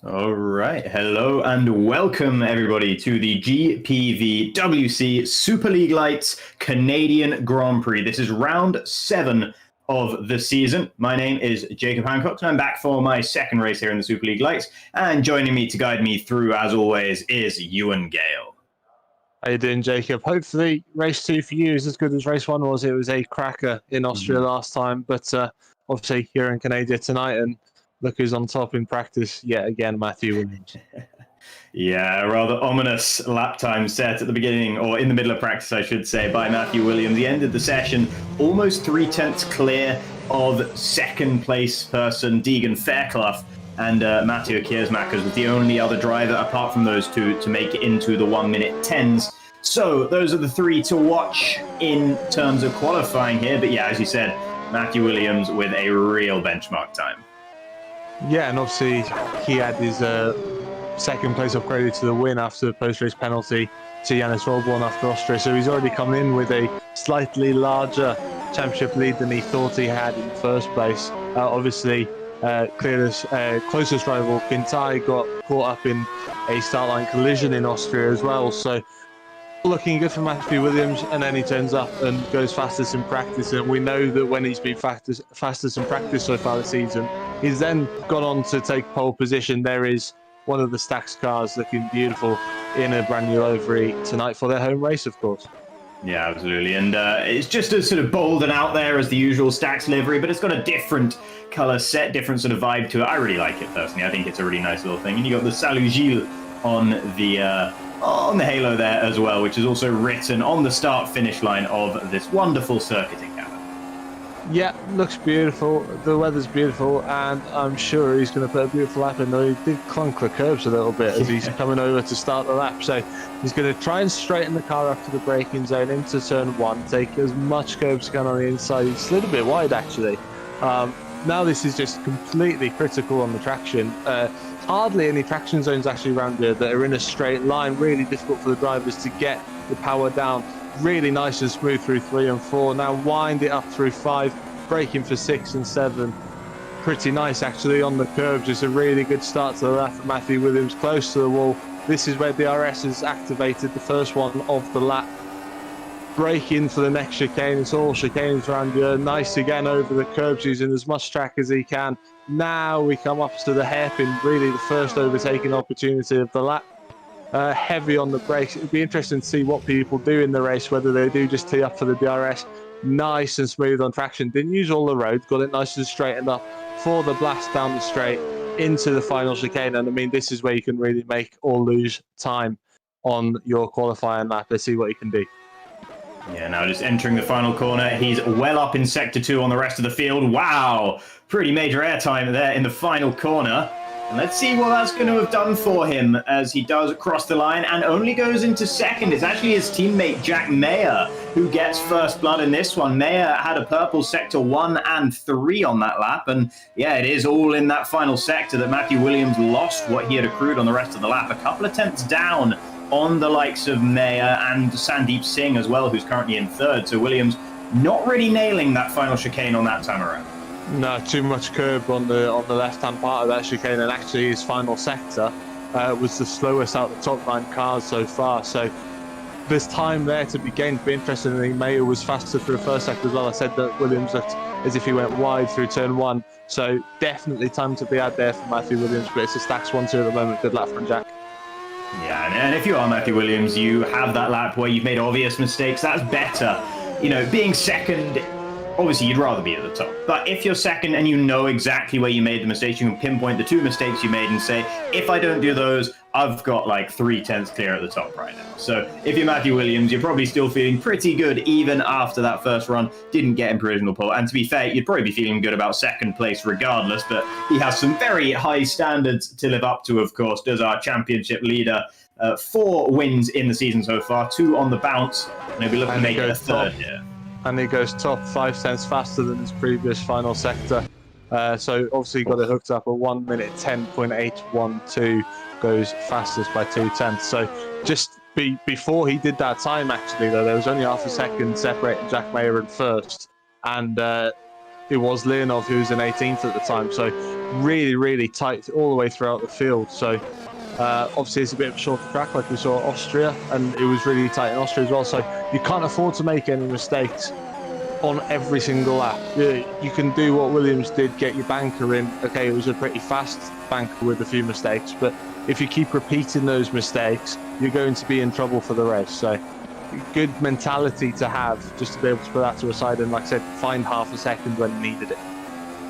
All right. Hello and welcome, everybody, to the GPVWC Superleague Lights Canadian Grand Prix. This is round 7 of the season. My name is Jacob Hancox, and I'm back for my second race here in the Superleague Lights. And joining me to guide me through, as always, is Ewan Gale. How you doing, Jacob? Hopefully, race 2 for you is as good as race 1 was. It was a cracker in Austria last time, but obviously here in Canada tonight, and look who's on top in practice yet again, Matthew Williams. Yeah, a rather ominous lap time set at the beginning, or in the middle of practice, I should say, by Matthew Williams. He ended the session almost 3/10 clear of second place person Deegan Fairclough, and Mathieu Kiersmakers was the only other driver, apart from those two, to make it into the 1-minute 10s. So those are the three to watch in terms of qualifying here. But yeah, as you said, Matthew Williams with a real benchmark time. Yeah, and obviously he had his second place upgraded to the win after the post-race penalty to Yannis Rollborn after Austria. So he's already come in with a slightly larger championship lead than he thought he had in the first place. Obviously, closest rival Quintai got caught up in a start line collision in Austria as well. So looking good for Matthew Williams, and then he turns up and goes fastest in practice. And we know that when he's been fastest in practice so far this season, he's then gone on to take pole position. There is one of the Stax cars looking beautiful in a brand new livery tonight for their home race, of course. Yeah, absolutely. And it's just as sort of bold and out there as the usual Stax livery, but it's got a different colour set, different sort of vibe to it. I really like it personally. I think it's a really nice little thing. And you got the Salut Gilles on the halo there as well, which is also written on the start-finish line of this wonderful circuit in Canada. Yeah, looks beautiful. The weather's beautiful, and I'm sure he's going to put a beautiful lap in, though he did clunk the curbs a little bit as he's coming over to start the lap. So he's going to try and straighten the car up to the braking zone into turn 1, take as much curbs as he can on the inside. He's slid a bit wide, actually. Now this is just completely critical on the traction. Hardly any traction zones actually around here that are in a straight line. Really difficult for the drivers to get the power down. Really nice and smooth through 3 and 4. Now wind it up through 5, braking for 6 and 7. Pretty nice actually on the curves. Just a really good start to the lap for Matthew Williams, close to the wall. This is where DRS has activated the first one of the lap. Braking for the next chicane. It's all chicanes around here. Nice again over the curbs, using as much track as he can. Now we come up to the hairpin, really the first overtaking opportunity of the lap. Heavy on the brakes. It'd be interesting to see what people do in the race, whether they do just tee up for the DRS. Nice and smooth on traction. Didn't use all the road. Got it nice and straightened up for the blast down the straight into the final chicane. And I mean, this is where you can really make or lose time on your qualifying lap. Let's see what he can do. Yeah, now just entering the final corner. He's well up in Sector 2 on the rest of the field. Wow, pretty major airtime there in the final corner. And let's see what that's going to have done for him as he does cross the line and only goes into second. It's actually his teammate Jack Mayer who gets first blood in this one. Mayer had a purple Sector 1 and 3 on that lap. And yeah, it is all in that final sector that Matthew Williams lost what he had accrued on the rest of the lap. A couple of tenths down on the likes of Mayer and Sandeep Singh as well, who's currently in third. So Williams not really nailing that final chicane on that time around. No, too much curb on the left-hand part of that chicane, and actually his final sector was the slowest out of the top 9 cars so far. So there's time there to be gained. Be interesting. I think Mayer was faster through the first sector as well. I said that Williams looked as if he went wide through turn 1. So definitely time to be out there for Matthew Williams, but it's a Stax 1-2 at the moment. Good lap from Jack. Yeah, and if you are Matthew Williams, you have that lap where you've made obvious mistakes. That's better. You know, being second, obviously you'd rather be at the top. But if you're second and you know exactly where you made the mistakes, you can pinpoint the 2 mistakes you made and say, if I don't do those, I've got like 3 tenths clear at the top right now. So if you're Matthew Williams, you're probably still feeling pretty good even after that first run didn't get in provisional pole. And to be fair, you'd probably be feeling good about second place regardless, but he has some very high standards to live up to, of course, does our championship leader. 4 wins in the season so far, 2 on the bounce, and he'll be looking to make it a third here. And he goes top 5 tenths faster than his previous final sector. So obviously got it hooked up at 1 minute 10.812, goes fastest by 2 tenths. So just before he did that time, actually, though, there was only half a second separating Jack Mayer in first. And it was Leonov who was in 18th at the time. So really, really tight all the way throughout the field. So obviously it's a bit of a shorter track like we saw at Austria, and it was really tight in Austria as well. So you can't afford to make any mistakes on every single lap. You can do what Williams did, get your banker in. Okay, it was a pretty fast banker with a few mistakes, but if you keep repeating those mistakes, you're going to be in trouble for the race. So good mentality to have, just to be able to put that to a side and, like I said, find half a second when needed it.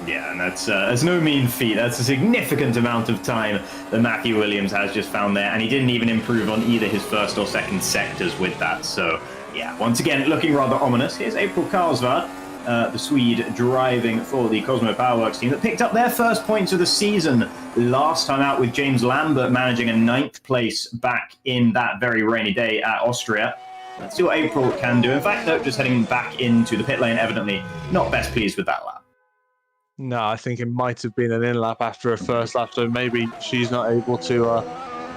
Yeah, and that's no mean feat. That's a significant amount of time that Matthew Williams has just found there, and he didn't even improve on either his first or second sectors with that. So yeah, once again, looking rather ominous. Here's April Karlsvad, the Swede, driving for the Cosmo Powerworks team that picked up their first points of the season last time out, with James Lambert managing a 9th place back in that very rainy day at Austria. Let's see what April can do. In fact, though, just heading back into the pit lane, evidently not best pleased with that lap. No, I think it might have been an in-lap after a first lap, so maybe she's not able to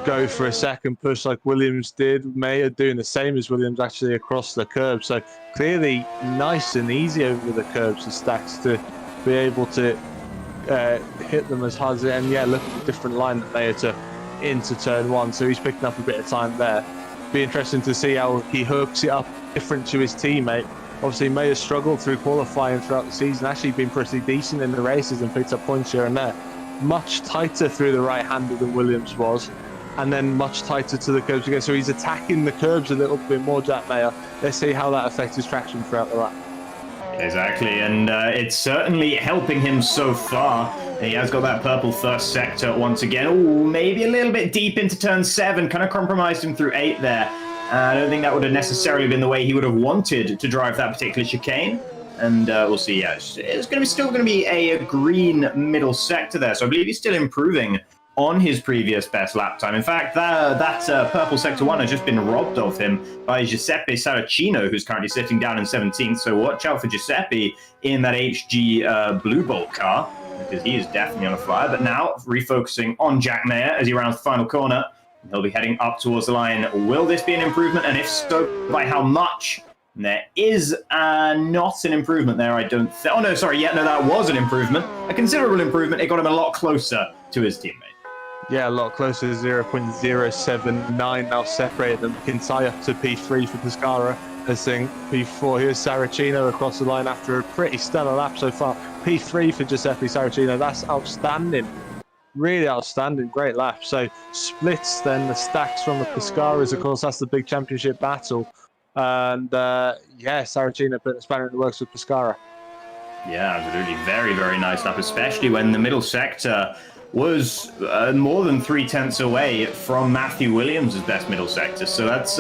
go for a second push like Williams did. Maya doing the same as Williams actually across the curb. So clearly nice and easy over the curbs and stacks to be able to hit them as hard as it. And yeah, look at the different line that Maya took into turn 1. So he's picking up a bit of time there. Be interesting to see how he hooks it up different to his teammate. Obviously, Maya struggled through qualifying throughout the season, actually been pretty decent in the races and picked up points here and there. Much tighter through the right-hander than Williams was, and then much tighter to the curbs again. So he's attacking the curbs a little bit more, Jack Maya. Let's see how that affects his traction throughout the lap. Exactly, and it's certainly helping him so far. He has got that purple first sector once again. Oh, maybe a little bit deep into turn 7, kind of compromised him through 8 there. I don't think that would have necessarily been the way he would have wanted to drive that particular chicane. And we'll see. Yeah, it's still going to be a green middle sector there. So I believe he's still improving on his previous best lap time. In fact, that purple sector 1 has just been robbed of him by Giuseppe Saracino, who's currently sitting down in 17th. So watch out for Giuseppe in that HG Blue Bolt car, because he is definitely on a fire. But now refocusing on Jack Mayer as he rounds the final corner. He'll be heading up towards the line. Will this be an improvement? And if so, by how much? There is not an improvement there, I don't think. Oh, no, sorry. Yeah, no, that was an improvement. A considerable improvement. It got him a lot closer to his teammate. Yeah, a lot closer. 0.079 now separated them. Kinsai up to P3 for Pescara. I think P4. Here's Saracino across the line after a pretty stellar lap so far. P3 for Giuseppe Saracino. That's outstanding. Really outstanding, great lap. So splits then the stacks from the Pescaras. Of course, that's the big championship battle. And yeah, Saracino put a spanner in the works with Pescara. Yeah, absolutely. Very, very nice lap, especially when the middle sector was more than 3/10 away from Matthew Williams' best middle sector. So that's,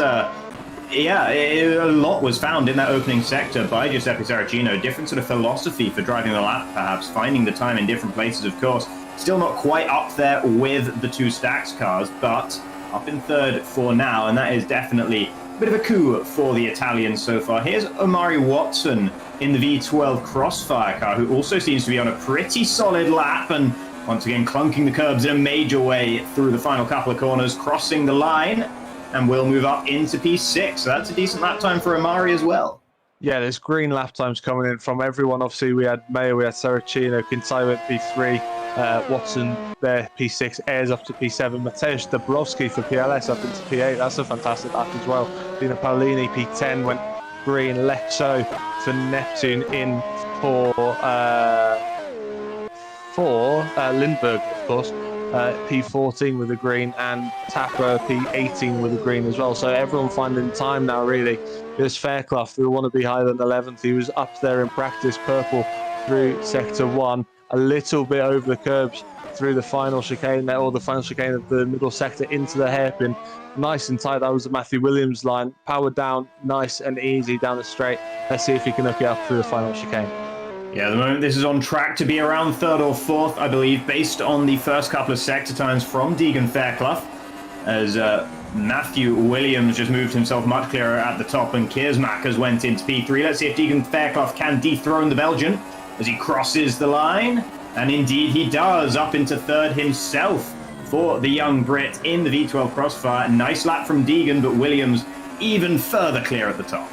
yeah, a lot was found in that opening sector by Giuseppe Saracino. Different sort of philosophy for driving the lap, perhaps, finding the time in different places, of course. Still not quite up there with the 2 stacks cars, but up in 3rd for now, and that is definitely a bit of a coup for the Italians so far. Here's Omari Watson in the V12 Crossfire car, who also seems to be on a pretty solid lap, and once again clunking the curbs in a major way through the final couple of corners, crossing the line, and will move up into P6. So that's a decent lap time for Omari as well. Yeah, there's green lap times coming in from everyone. Obviously, we had Mayo, we had Saracino, Kinsai went P3, Watson there, P6, Ayres up to P7, Matthias Debrovsky for PLS up into P8. That's a fantastic lap as well. Dina Paolini, P10, went green. Lexo for Neptune in for Lindbergh, of course. P14 with a green, and Tapper P18 with a green as well. So everyone finding time now, really. There's Fairclough, who want to be higher than 11th. He was up there in practice, purple through sector 1, a little bit over the curbs through the final chicane there, or the final chicane of the middle sector into the hairpin. Nice and tight. That was the Matthew Williams line. Powered down, nice and easy down the straight. Let's see if he can hook it up through the final chicane. Yeah, at the moment this is on track to be around 3rd or 4th, I believe, based on the first couple of sector times from Deegan Fairclough, as Matthew Williams just moved himself much clearer at the top, and Kiersmakers went into P3. Let's see if Deegan Fairclough can dethrone the Belgian as he crosses the line, and indeed he does, up into 3rd himself for the young Brit in the V12 Crossfire. Nice lap from Deegan, but Williams even further clear at the top.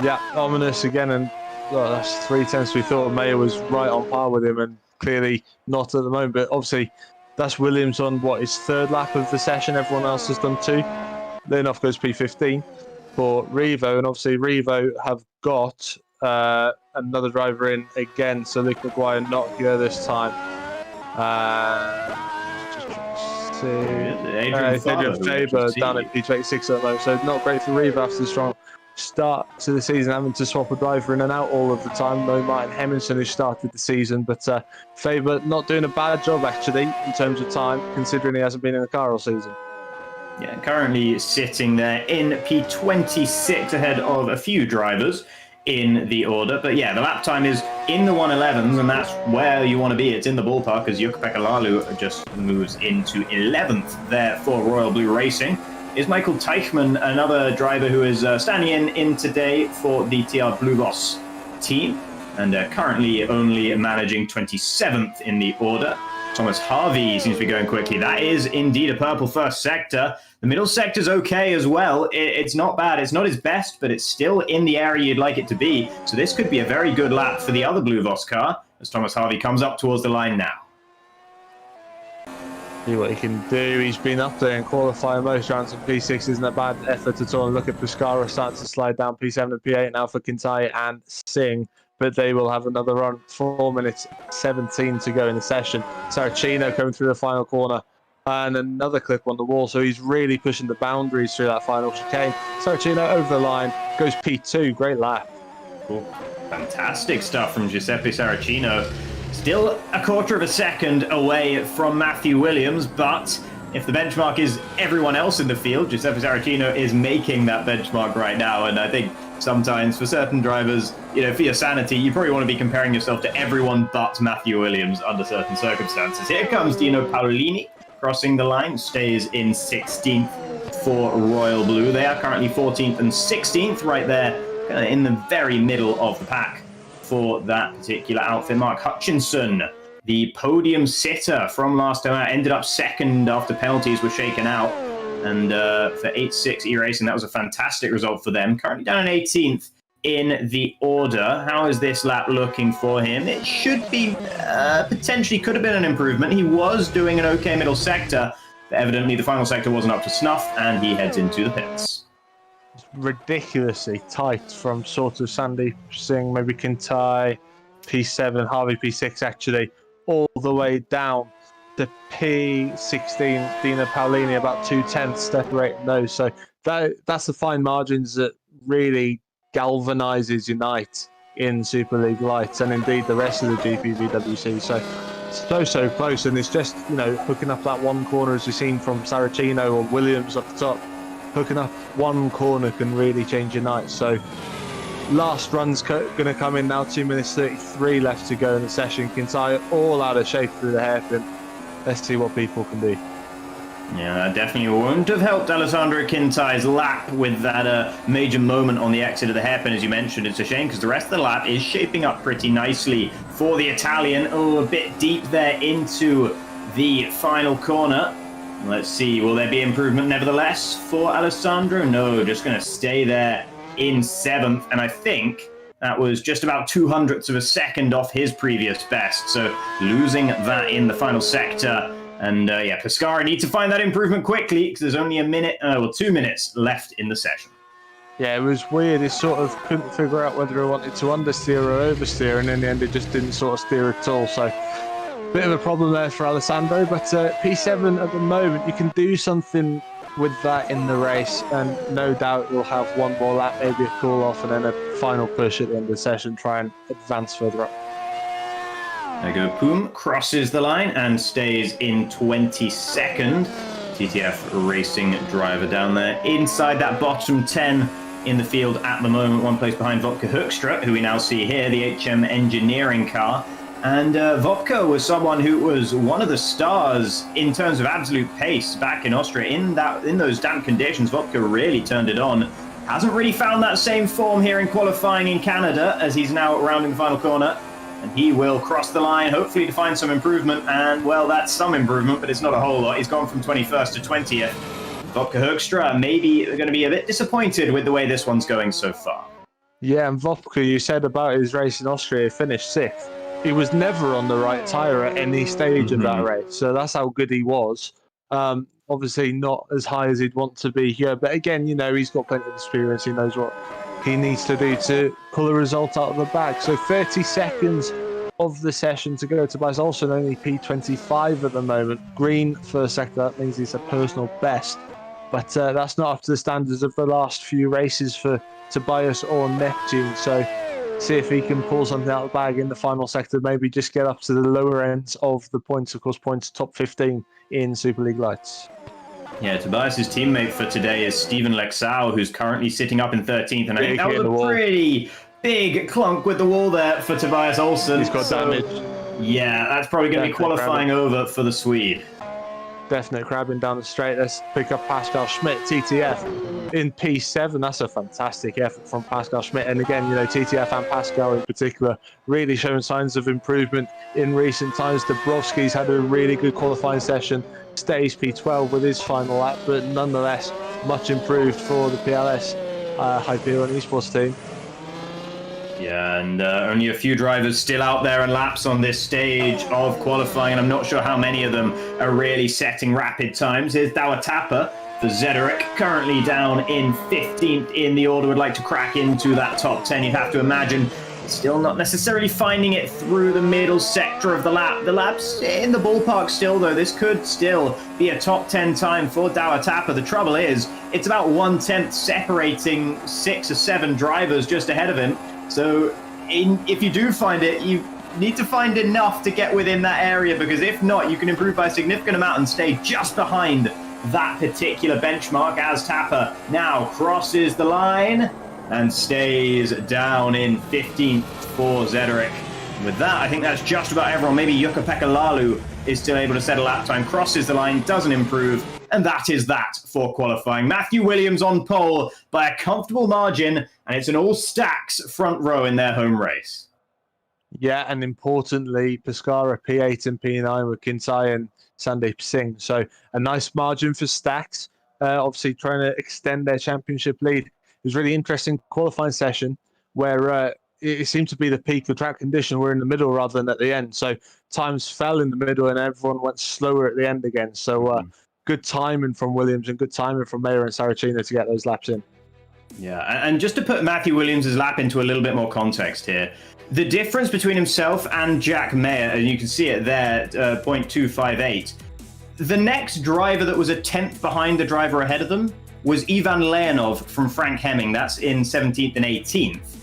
Yeah, ominous again, and well, that's 3/10. We thought Mayer was right on par with him, and clearly not at the moment. But obviously, that's Williams on his third lap of the session. Everyone else has done 2. Then off goes P15 for Revo, and obviously Revo have got another driver in again. So Luke McGuire not here this time. Adrian Faber down at P26 at the moment, so not great for Revo after the strong start to the season, having to swap a driver in and out all of the time. No Martin Hemmingson, who started the season, but Faber not doing a bad job actually in terms of time, considering he hasn't been in the car all season. Yeah, currently sitting there in P26 ahead of a few drivers in the order. But yeah, the lap time is in the 111s, and that's where you want to be. It's in the ballpark, as Jukka-Pekka Laulu just moves into 11th there for Royal Blue Racing. Is Michael Teichmann, another driver who is standing in today for the TR Blue Boss team, and currently only managing 27th in the order. Thomas Harvey seems to be going quickly. That is indeed a purple first sector. The middle sector's okay as well. It's not bad. It's not his best, but it's still in the area you'd like it to be. So this could be a very good lap for the other Blue Voss car as Thomas Harvey comes up towards the line now. See what he can do. He's been up there in qualifying most rounds in P6. Isn't a bad effort at all. And look at Pescara starting to slide down P7 and P8 now for Kintai and Singh. But they will have another run. 4 minutes 17 to go in the session. Saracino coming through the final corner. And another clip on the wall. So he's really pushing the boundaries through that final chicane. Saracino over the line. Goes P2. Great lap. Cool. Fantastic stuff from Giuseppe Saracino. Still a quarter of a second away from Matthew Williams, but if the benchmark is everyone else in the field, Giuseppe Saracino is making that benchmark right now. And I think sometimes for certain drivers, for your sanity, you probably want to be comparing yourself to everyone but Matthew Williams under certain circumstances. Here comes Dino Paolini crossing the line, stays in 16th for Royal Blue. They are currently 14th and 16th right there, kind of in the very middle of the pack for that particular outfit. Mark Hutchinson, the podium sitter from last time out, ended up second after penalties were shaken out. And for 8-6 E-Racing, that was a fantastic result for them. Currently down in 18th in the order. How is this lap looking for him? It should be, potentially could have been an improvement. He was doing an okay middle sector, but evidently the final sector wasn't up to snuff, and he heads into the pits. It's ridiculously tight from sort of Sandeep Singh, maybe Kintai, P7, Harvey P6 actually, all the way down to P16, Dino Paolini, about 2/10 separating those. So that's the fine margins that really galvanizes Unite in Superleague Lights, and indeed the rest of the GPVWC. So close, and it's just hooking up that one corner, as we've seen from Saracino or Williams up the top. Hooking up one corner can really change your night. So last run's going to come in now. 2 minutes 33 left to go in the session. Kintai all out of shape through the hairpin. Let's see what people can do. Yeah, that definitely wouldn't have helped Alessandro Kintai's lap with that major moment on the exit of the hairpin, as you mentioned. It's a shame because the rest of the lap is shaping up pretty nicely for the Italian. Oh, a bit deep there into the final corner. Let's see, will there be improvement nevertheless for Alessandro? No, just going to stay there in 7th. And I think that was just about 2/100ths of a second off his previous best. So losing that in the final sector. And Pescara need to find that improvement quickly because there's only 2 minutes left in the session. Yeah, it was weird. It sort of couldn't figure out whether it wanted to understeer or oversteer. And in the end, it just didn't sort of steer at all. So bit of a problem there for Alessandro, but P7 at the moment, you can do something with that in the race, and no doubt you'll have one more lap, maybe a cool off, and then a final push at the end of the session, try and advance further up. There go Poom, crosses the line and stays in 22nd. TTF Racing driver down there inside that bottom 10 in the field at the moment, one place behind Vodka Hoekstra, who we now see here, the HM Engineering car. And Vodka was someone who was one of the stars in terms of absolute pace back in Austria. In those damp conditions, Vodka really turned it on. Hasn't really found that same form here in qualifying in Canada, as he's now rounding the final corner. And he will cross the line, hopefully to find some improvement. And, well, that's some improvement, but it's not a whole lot. He's gone from 21st to 20th. Vodka Hoekstra maybe going to be a bit disappointed with the way this one's going so far. Yeah, and Vopka, you said about his race in Austria, he finished 6th. He was never on the right tyre at any stage of that race, so that's how good he was. Obviously not as high as he'd want to be here, but again, he's got plenty of experience. He knows what he needs to do to pull a result out of the bag. So 30 seconds of the session to go. Tobias Olsen only P25 at the moment. Green first sector, that means he's a personal best. But that's not up to the standards of the last few races for Tobias or Neptune. So see if he can pull something out of the bag in the final sector, maybe just get up to the lower ends of the points. Of course, points top 15 in Superleague Lights. Yeah, Tobias's teammate for today is Steven Lexau, who's currently sitting up in 13th. And I think that was a pretty big clunk with the wall there for Tobias Olsen. He's got damage. Yeah, that's probably going to be qualifying over for the Swede. Definite crabbing down the straight. Let's pick up Pascal Schmidt, TTF, in P7. That's a fantastic effort from Pascal Schmidt. And again, TTF and Pascal in particular really showing signs of improvement in recent times. Debrovsky's had a really good qualifying session, stays P12 with his final lap, but nonetheless, much improved for the PLS Hyperion Esports team. Yeah, and only a few drivers still out there and laps on this stage of qualifying, and I'm not sure how many of them are really setting rapid times. Here's Dawatapa for Zederik, currently down in 15th in the order. Would like to crack into that top 10. You'd have to imagine still not necessarily finding it through the middle sector of the lap. The lap's in the ballpark still, though. This could still be a top 10 time for Dawatapa. The trouble is, it's about 1/10 separating 6 or 7 drivers just ahead of him. So if you do find it, you need to find enough to get within that area, because if not, you can improve by a significant amount and stay just behind that particular benchmark, as Tapper now crosses the line and stays down in 15th for Zederik. With that, I think that's just about everyone. Maybe Jukka-Pekka Lalu is still able to set a lap time, crosses the line, doesn't improve, and that is that for qualifying. Matthew Williams on pole by a comfortable margin, and it's an all-stacks front row in their home race. Yeah, and importantly, Pescara P8 and P9 with Kintai and Sandeep Singh. So a nice margin for Stacks, obviously trying to extend their championship lead. It was a really interesting qualifying session where it seemed to be the peak of track condition. We're in the middle rather than at the end. So times fell in the middle and everyone went slower at the end again. So good timing from Williams and good timing from Mayer and Saracino to get those laps in. Yeah, and just to put Matthew Williams' lap into a little bit more context here, the difference between himself and Jack Mayer, and you can see it there, 0.258, the next driver that was a 10th behind the driver ahead of them was Ivan Leonov from Frank Hemming. That's in 17th and 18th.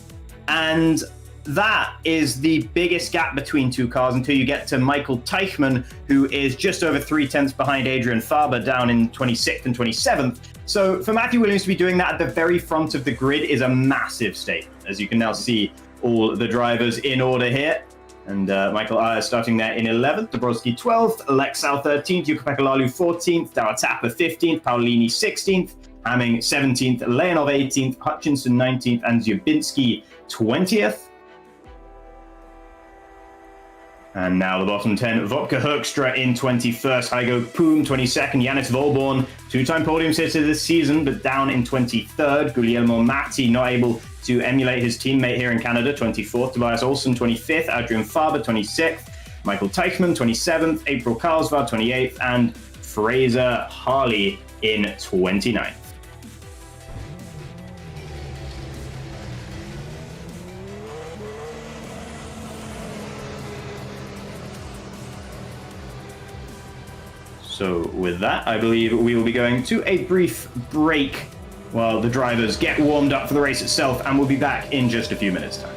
And that is the biggest gap between two cars until you get to Michael Teichmann, who is just over 3/10 behind Adrian Faber, down in 26th and 27th. So for Matthew Williams to be doing that at the very front of the grid is a massive statement, as you can now see all the drivers in order here. And Michael Ayer starting there in 11th, Debrovsky 12th, Lexau 13th, Jukka-Pekka Lalu 14th, Dawatapa 15th, Paulini 16th, Hamming 17th, Leonov 18th, Hutchinson 19th, and Zubinski 20th. And now the bottom 10, Vopka Hoekstra in 21st, Heigo Poom 22nd, Yannis Volborn, two-time podium sitter this season, but down in 23rd. Guglielmo Matti not able to emulate his teammate here in Canada, 24th. Tobias Olsen 25th, Adrian Faber 26th, Michael Teichmann 27th, April Karlsvad 28th, and Fraser Harley in 29th. So with that, I believe we will be going to a brief break while the drivers get warmed up for the race itself, and we'll be back in just a few minutes' time.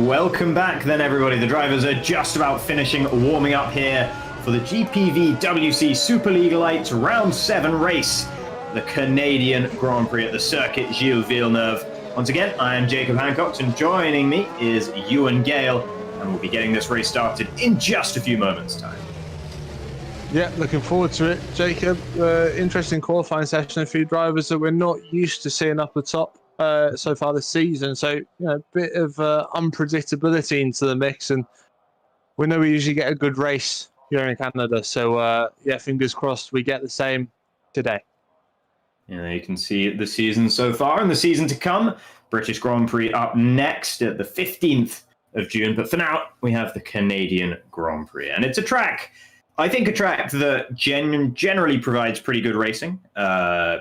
And welcome back then, everybody. The drivers are just about finishing warming up here for the GPVWC Superleague Lights Round 7 race, the Canadian Grand Prix at the circuit Gilles Villeneuve. Once again, I am Jacob Hancox, and joining me is Ewan Gale, and we'll be getting this race started in just a few moments' time. Yeah, looking forward to it, Jacob. Interesting qualifying session. A few drivers that we're not used to seeing up the top so far this season. So, you know, a bit of unpredictability into the mix. And we know we usually get a good race here in Canada. So, yeah, fingers crossed we get the same today. Yeah, you can see the season so far and the season to come. British Grand Prix up next at the 15th of June. But for now, we have the Canadian Grand Prix. And it's a track... I think a track that generally provides pretty good racing,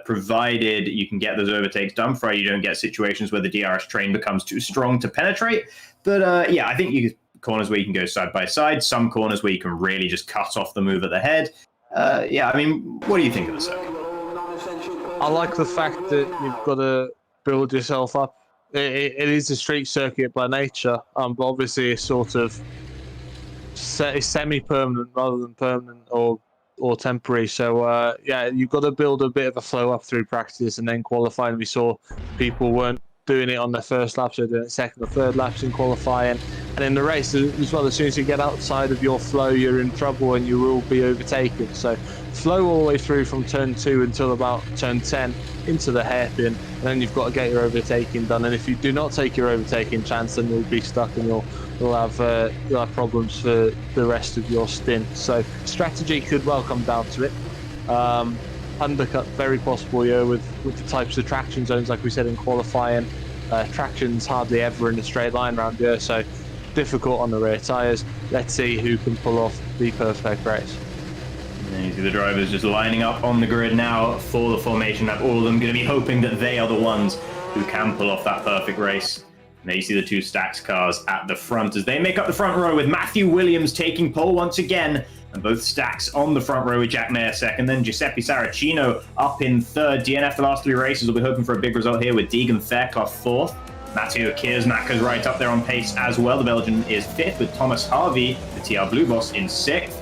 provided you can get those overtakes done, provided you don't get situations where the DRS train becomes too strong to penetrate. But yeah, I think you corners where you can go side by side, some corners where you can really just cut off the move at the head. Yeah, I mean, what do you think of the circuit? I like the fact that you've got to build yourself up. It is a street circuit by nature, but obviously it's sort of semi-permanent rather than permanent or temporary. So yeah, you've got to build a bit of a flow up through practice, and then qualifying we saw people weren't doing it on their first lap, so doing it second or third laps in qualifying. And in the race as well, as soon as you get outside of your flow, you're in trouble and you will be overtaken. So flow all the way through from turn 2 until about turn 10 into the hairpin, and then you've got to get your overtaking done. And if you do not take your overtaking chance, then you'll be stuck and you'll have problems for the rest of your stint. So strategy could well come down to it. Undercut very possible here with the types of traction zones, like we said in qualifying. Traction's hardly ever in a straight line around here, so difficult on the rear tyres. Let's see who can pull off the perfect race. And you see the drivers just lining up on the grid now for the formation lap. All of them going to be hoping that they are the ones who can pull off that perfect race. And there you see the two Stax cars at the front as they make up the front row, with Matthew Williams taking pole once again, and both Stax on the front row with Jack Mayer second, then Giuseppe Saracino up in third. DNF the last three races will be hoping for a big result here, with Deegan Fairclough fourth. Matteo Kiersmacher's right up there on pace as well. The Belgian is fifth, with Thomas Harvey, the TR Blue Boss, in sixth.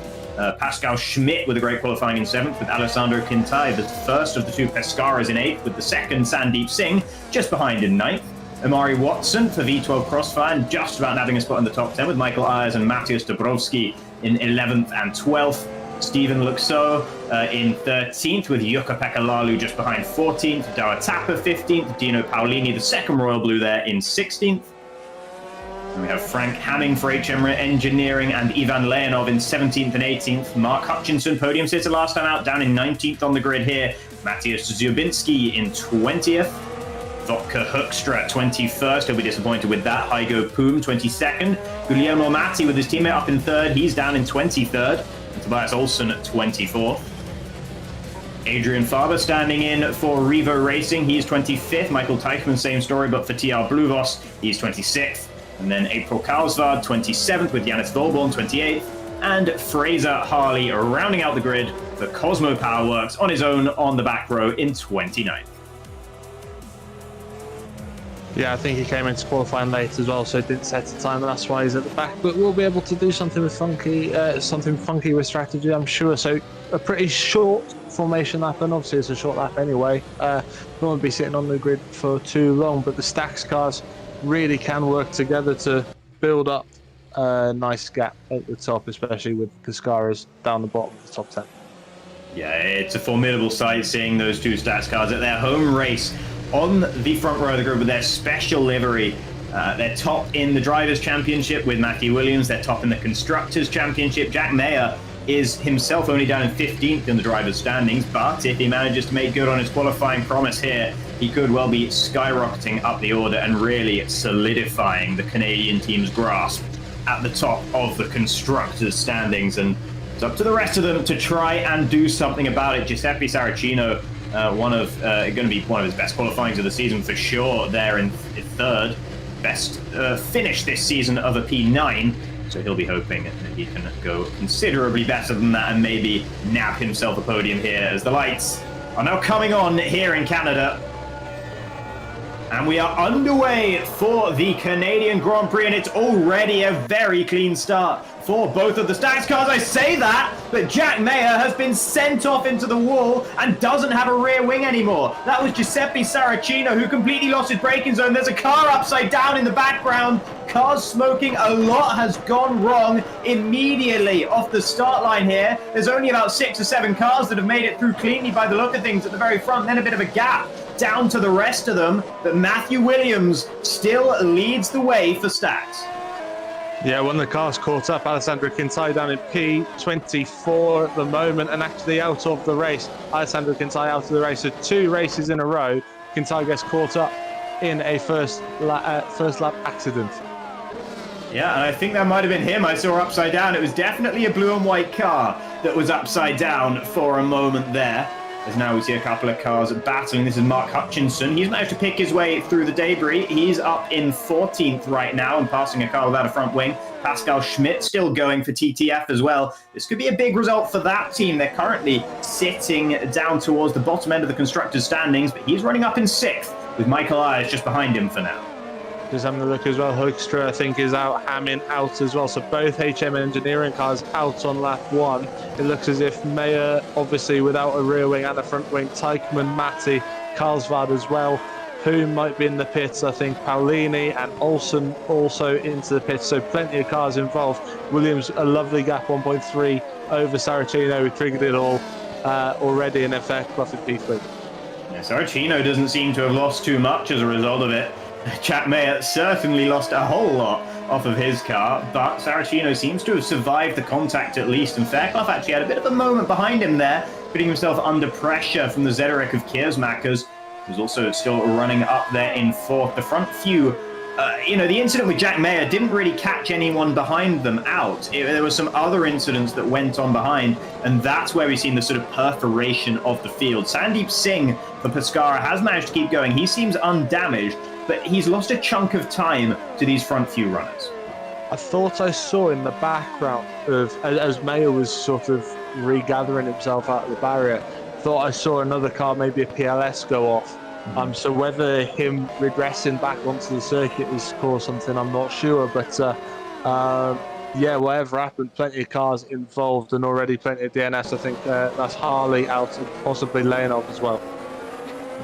Pascal Schmidt with a great qualifying in seventh, with Alessandro Quintai, the first of the two Pescaras, in eighth, with the second Sandeep Singh just behind in ninth. Amari Watson for V12 Crossfire, and just about nabbing a spot in the top 10, with Michael Ayers and Matthias Debrovsky in 11th and 12th. Stephen Luxo in 13th, with Jukka-Pekka Laulu just behind 14th. Dawa Tapper 15th. Dino Paolini, the second Royal Blue, there in 16th. And we have Frank Hamming for HM Engineering and Ivan Leonov in 17th and 18th. Mark Hutchinson, podium sitter last time out, down in 19th on the grid here. Matthias Zubinski in 20th. Vodka Hoekstra 21st, he'll be disappointed with that. Hygo Poom 22nd. Guglielmo Matti with his teammate up in third, he's down in 23rd. And Tobias Olsen at 24th. Adrian Faber standing in for Revo Racing, he's 25th. Michael Teichmann, same story, but for TR Blue Voss, he's 26th. And then April Karlsvard 27th, with Janis Volborn 28th. And Fraser Harley rounding out the grid for Cosmo Powerworks on his own on the back row in 29th. Yeah, I think he came into qualifying late as well, so didn't set a time, and that's why he's at the back. But we'll be able to do something funky with strategy, I'm sure. So a pretty short formation lap, and obviously it's a short lap anyway. Don't want to be sitting on the grid for too long, but the Stax cars really can work together to build up a nice gap at the top, especially with Pescaras down the bottom of the top 10. Yeah, it's a formidable sight seeing those two Stax cars at their home race on the front row of the grid with their special livery. They're top in the Drivers' Championship with Matthew Williams. They're top in the Constructors' Championship. Jack Mayer is himself only down in 15th in the Drivers' standings, but if he manages to make good on his qualifying promise here, he could well be skyrocketing up the order and really solidifying the Canadian team's grasp at the top of the Constructors' standings. And it's up to the rest of them to try and do something about it. Giuseppe Saracino, going to be one of his best qualifyings of the season for sure, there in third. Best finish this season of a P9, so he'll be hoping that he can go considerably better than that and maybe nab himself a podium here, as the lights are now coming on here in Canada. And we are underway for the Canadian Grand Prix, and it's already a very clean start for both of the Stax cars. I say that, but Jack Mayer has been sent off into the wall and doesn't have a rear wing anymore. That was Giuseppe Saracino, who completely lost his braking zone. There's a car upside down in the background. Cars smoking. A lot has gone wrong immediately off the start line here. There's only about 6 or 7 cars that have made it through cleanly by the look of things at the very front, then a bit of a gap down to the rest of them, but Matthew Williams still leads the way for Stax. Yeah, when the cars caught up, Alessandro Quintai down in P24 at the moment and actually out of the race. Alessandro Quintai out of the race. So 2 races in a row, Quintai gets caught up in a first lap accident. Yeah, and I think that might have been him I saw upside down. It was definitely a blue and white car that was upside down for a moment there. As now we see a couple of cars battling. This is Mark Hutchinson. He's managed to pick his way through the debris. He's up in 14th right now and passing a car without a front wing. Pascal Schmidt still going for TTF as well. This could be a big result for that team. They're currently sitting down towards the bottom end of the constructors' standings, but he's running up in 6th with Michael Ayers just behind him for now. Just having a look as well, Hoekstra I think is out, Hammond out as well, so both HM Engineering cars out on lap 1. It looks as if Mayer, obviously without a rear wing and a front wing, Teichmann, Matti, Karlsvad as well, who might be in the pits. I think Paulini and Olsen also into the pits, so plenty of cars involved. Williams, a lovely gap, 1.3 over Saracino, who triggered it all already, in effect, profit P3. Yeah, Saracino doesn't seem to have lost too much as a result of it. Jack Mayer certainly lost a whole lot off of his car, but Saracino seems to have survived the contact at least, and Fairclough actually had a bit of a moment behind him there, putting himself under pressure from the Zederek of Kiersmakers, who's also still running up there in 4th. The front few, the incident with Jack Mayer didn't really catch anyone behind them out. There were some other incidents that went on behind, and that's where we've seen the sort of perforation of the field. Sandeep Singh for Pescara has managed to keep going. He seems undamaged, but he's lost a chunk of time to these front few runners. I thought I saw in the background of, as Mayer was sort of regathering himself out of the barrier, thought I saw another car, maybe a PLS, go off. So whether him regressing back onto the circuit has caused something, I'm not sure. But yeah, whatever happened, plenty of cars involved and already plenty of DNS. I think that's Harley out and possibly Leonov as well.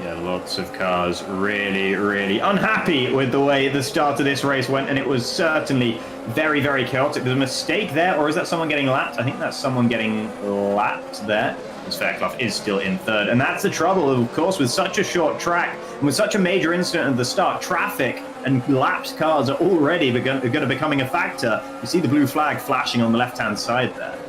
Yeah, lots of cars really, really unhappy with the way the start of this race went, and it was certainly very, very chaotic. There's a mistake there, or is that someone getting lapped? I think that's someone getting lapped there. As Fairclough is still in 3rd, and that's the trouble, of course, with such a short track and with such a major incident at the start. Traffic and lapped cars are already going to be becoming a factor. You see the blue flag flashing on the left-hand side there.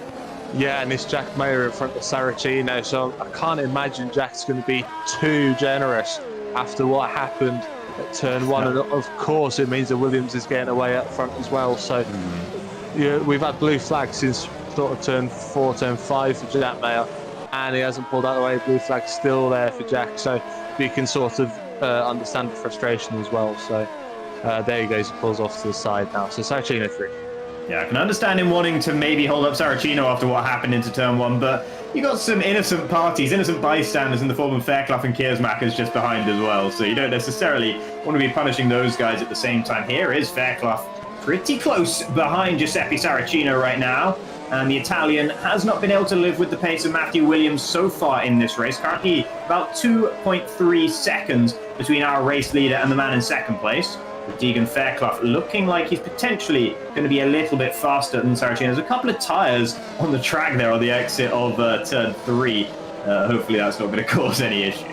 Yeah, and it's Jack Mayer in front of Saracino, so I can't imagine Jack's going to be too generous after what happened at turn 1. And of course, it means that Williams is getting away up front as well. So yeah, we've had blue flags since sort of turn 4, turn 5 for Jack Mayer, and he hasn't pulled out of the way. Blue flag's still there for Jack, so you can sort of understand the frustration as well. So there he goes, he pulls off to the side now. So Saracino 3. Yeah, I can understand him wanting to maybe hold up Saracino after what happened into turn 1, but you got some innocent parties, innocent bystanders in the form of Fairclough and Kiersmakers just behind as well, so you don't necessarily want to be punishing those guys at the same time. Here is Fairclough pretty close behind Giuseppe Saracino right now, and the Italian has not been able to live with the pace of Matthew Williams so far in this race. Currently about 2.3 seconds between our race leader and the man in 2nd place. With Deegan Fairclough looking like he's potentially going to be a little bit faster than Saracino. There's a couple of tyres on the track there on the exit of turn 3. Hopefully that's not going to cause any issues.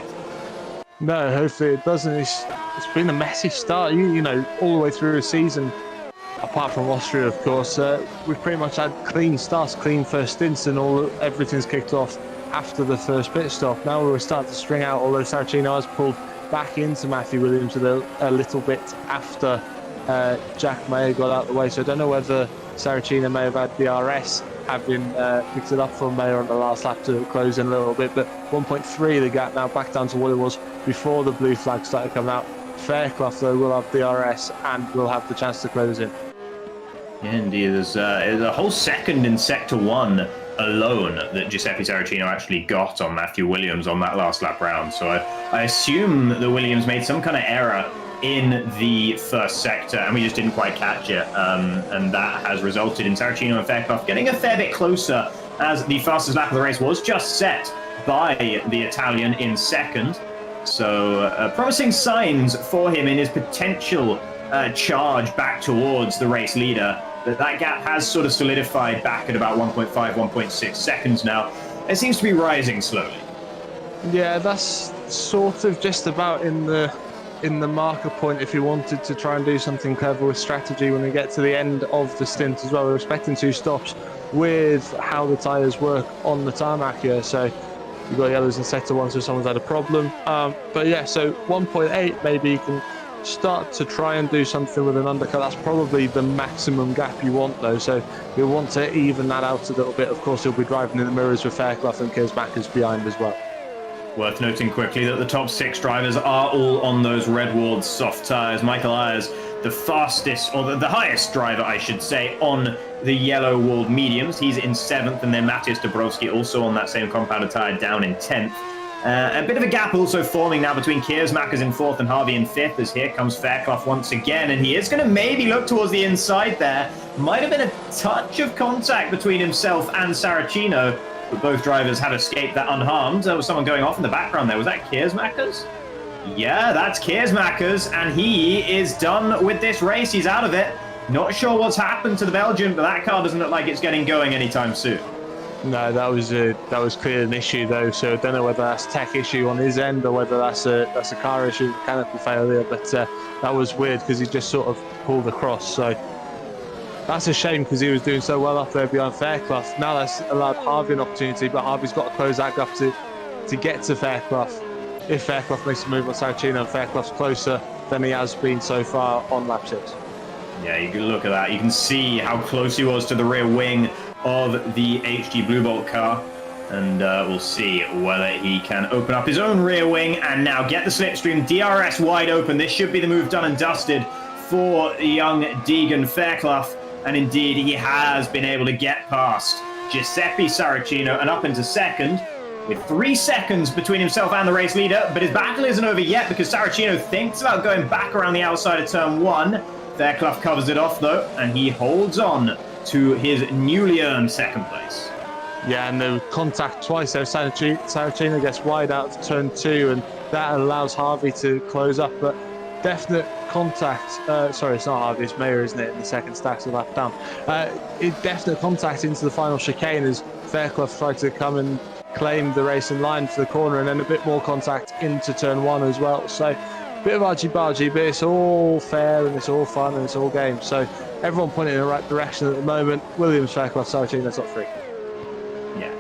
No, hopefully it doesn't. It's been a messy start, you know, all the way through the season. Apart from Austria, of course, we've pretty much had clean starts, clean first stints, and everything's kicked off after the first pit stop. Now we're starting to string out, although Saracino has pulled back into Matthew Williams a little bit after Jack Mayer got out of the way. So I don't know whether Saracino may have had DRS, having picked it up from Mayer on the last lap to close in a little bit. But 1.3 the gap now, back down to what it was before the blue flag started coming out. Fairclough, though, will have DRS and will have the chance to close in. Yeah, indeed. There's a whole second in Sector 1 alone that Giuseppe Saracino actually got on Matthew Williams on that last lap round. So I assume that Williams made some kind of error in the first sector, and we just didn't quite catch it. And that has resulted in Saracino and Fairclough getting a fair bit closer, as the fastest lap of the race was just set by the Italian in second. So promising signs for him in his potential charge back towards the race leader. That gap has sort of solidified back at about 1.5, 1.6 seconds now. It seems to be rising slowly. Yeah, that's sort of just about in the marker point if you wanted to try and do something clever with strategy when we get to the end of the stint as well. We're expecting 2 stops with how the tyres work on the tarmac here. So you've got yellows in sector 1, so someone's had a problem. But yeah, so 1.8, maybe you can start to try and do something with an undercut. That's probably the maximum gap you want, though. So you'll want to even that out a little bit. Of course, you'll be driving in the mirrors with Fairclough and Kersmacher's behind as well. Worth noting quickly that the top 6 drivers are all on those Redward soft tyres. Michael Ayers, the fastest, or the highest driver, I should say, on the yellow walled mediums. He's in 7th, and then Matthias Debrovsky also on that same compounded tyre down in 10th. A bit of a gap also forming now between Kersmacher's in 4th and Harvey in 5th, as here comes Fairclough once again, and he is going to maybe look towards the inside there. Might have been a touch of contact between himself and Saracino, but both drivers have escaped that unharmed. There was someone going off in the background there. Was that Kersmacher's? Yeah, that's Kersmacher's, and he is done with this race. He's out of it. Not sure what's happened to the Belgian, but that car doesn't look like it's getting going anytime soon. No, that was clearly an issue though. So I don't know whether that's a tech issue on his end or whether that's a car issue, mechanical failure. But that was weird because he just sort of pulled across. So that's a shame because he was doing so well up there behind Fairclough. Now that's allowed Harvey an opportunity, but Harvey's got to close that gap to get to Fairclough. If Fairclough makes a move on Saracino and Fairclough's closer than he has been so far on lap 6. Yeah, you can look at that. You can see how close he was to the rear wing of the HG Blue Bolt car, and we'll see whether he can open up his own rear wing and now get the slipstream. DRS wide open. This should be the move done and dusted for young Deegan Fairclough, and indeed he has been able to get past Giuseppe Saracino and up into second with 3 seconds between himself and the race leader, but his battle isn't over yet because Saracino thinks about going back around the outside of turn 1. Fairclough covers it off though, and he holds on to his newly earned second place. Yeah, and the contact twice there. Saracino gets wide out of turn 2, and that allows Harvey to close up. But definite contact. Sorry, it's not Harvey, it's Mayer, isn't it? In the second stack, so lap down. Definite contact into the final chicane as Fairclough tried to come and claim the racing line for the corner, and then a bit more contact into turn 1 as well. So bit of argy-bargy, but it's all fair and it's all fun and it's all game. So everyone pointing in the right direction at the moment. Williams, Fairclough, Saracino, top 3. Yeah,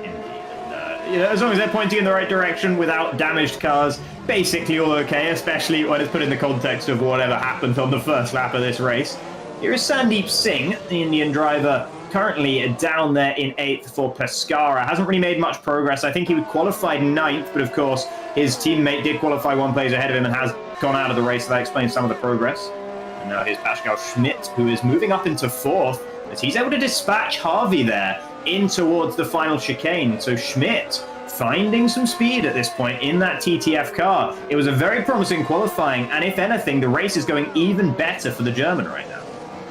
indeed. As long as they're pointing in the right direction without damaged cars, basically all okay, especially when it's put in the context of whatever happened on the first lap of this race. Here is Sandeep Singh, the Indian driver, currently down there in 8th for Pescara. Hasn't really made much progress. I think he qualified 9th, but of course his teammate did qualify 1 place ahead of him and has gone out of the race, so that explains some of the progress. And now here's Pascal Schmidt, who is moving up into 4th, as he's able to dispatch Harvey there in towards the final chicane. So Schmidt finding some speed at this point in that TTF car. It was a very promising qualifying, and if anything, the race is going even better for the German right now.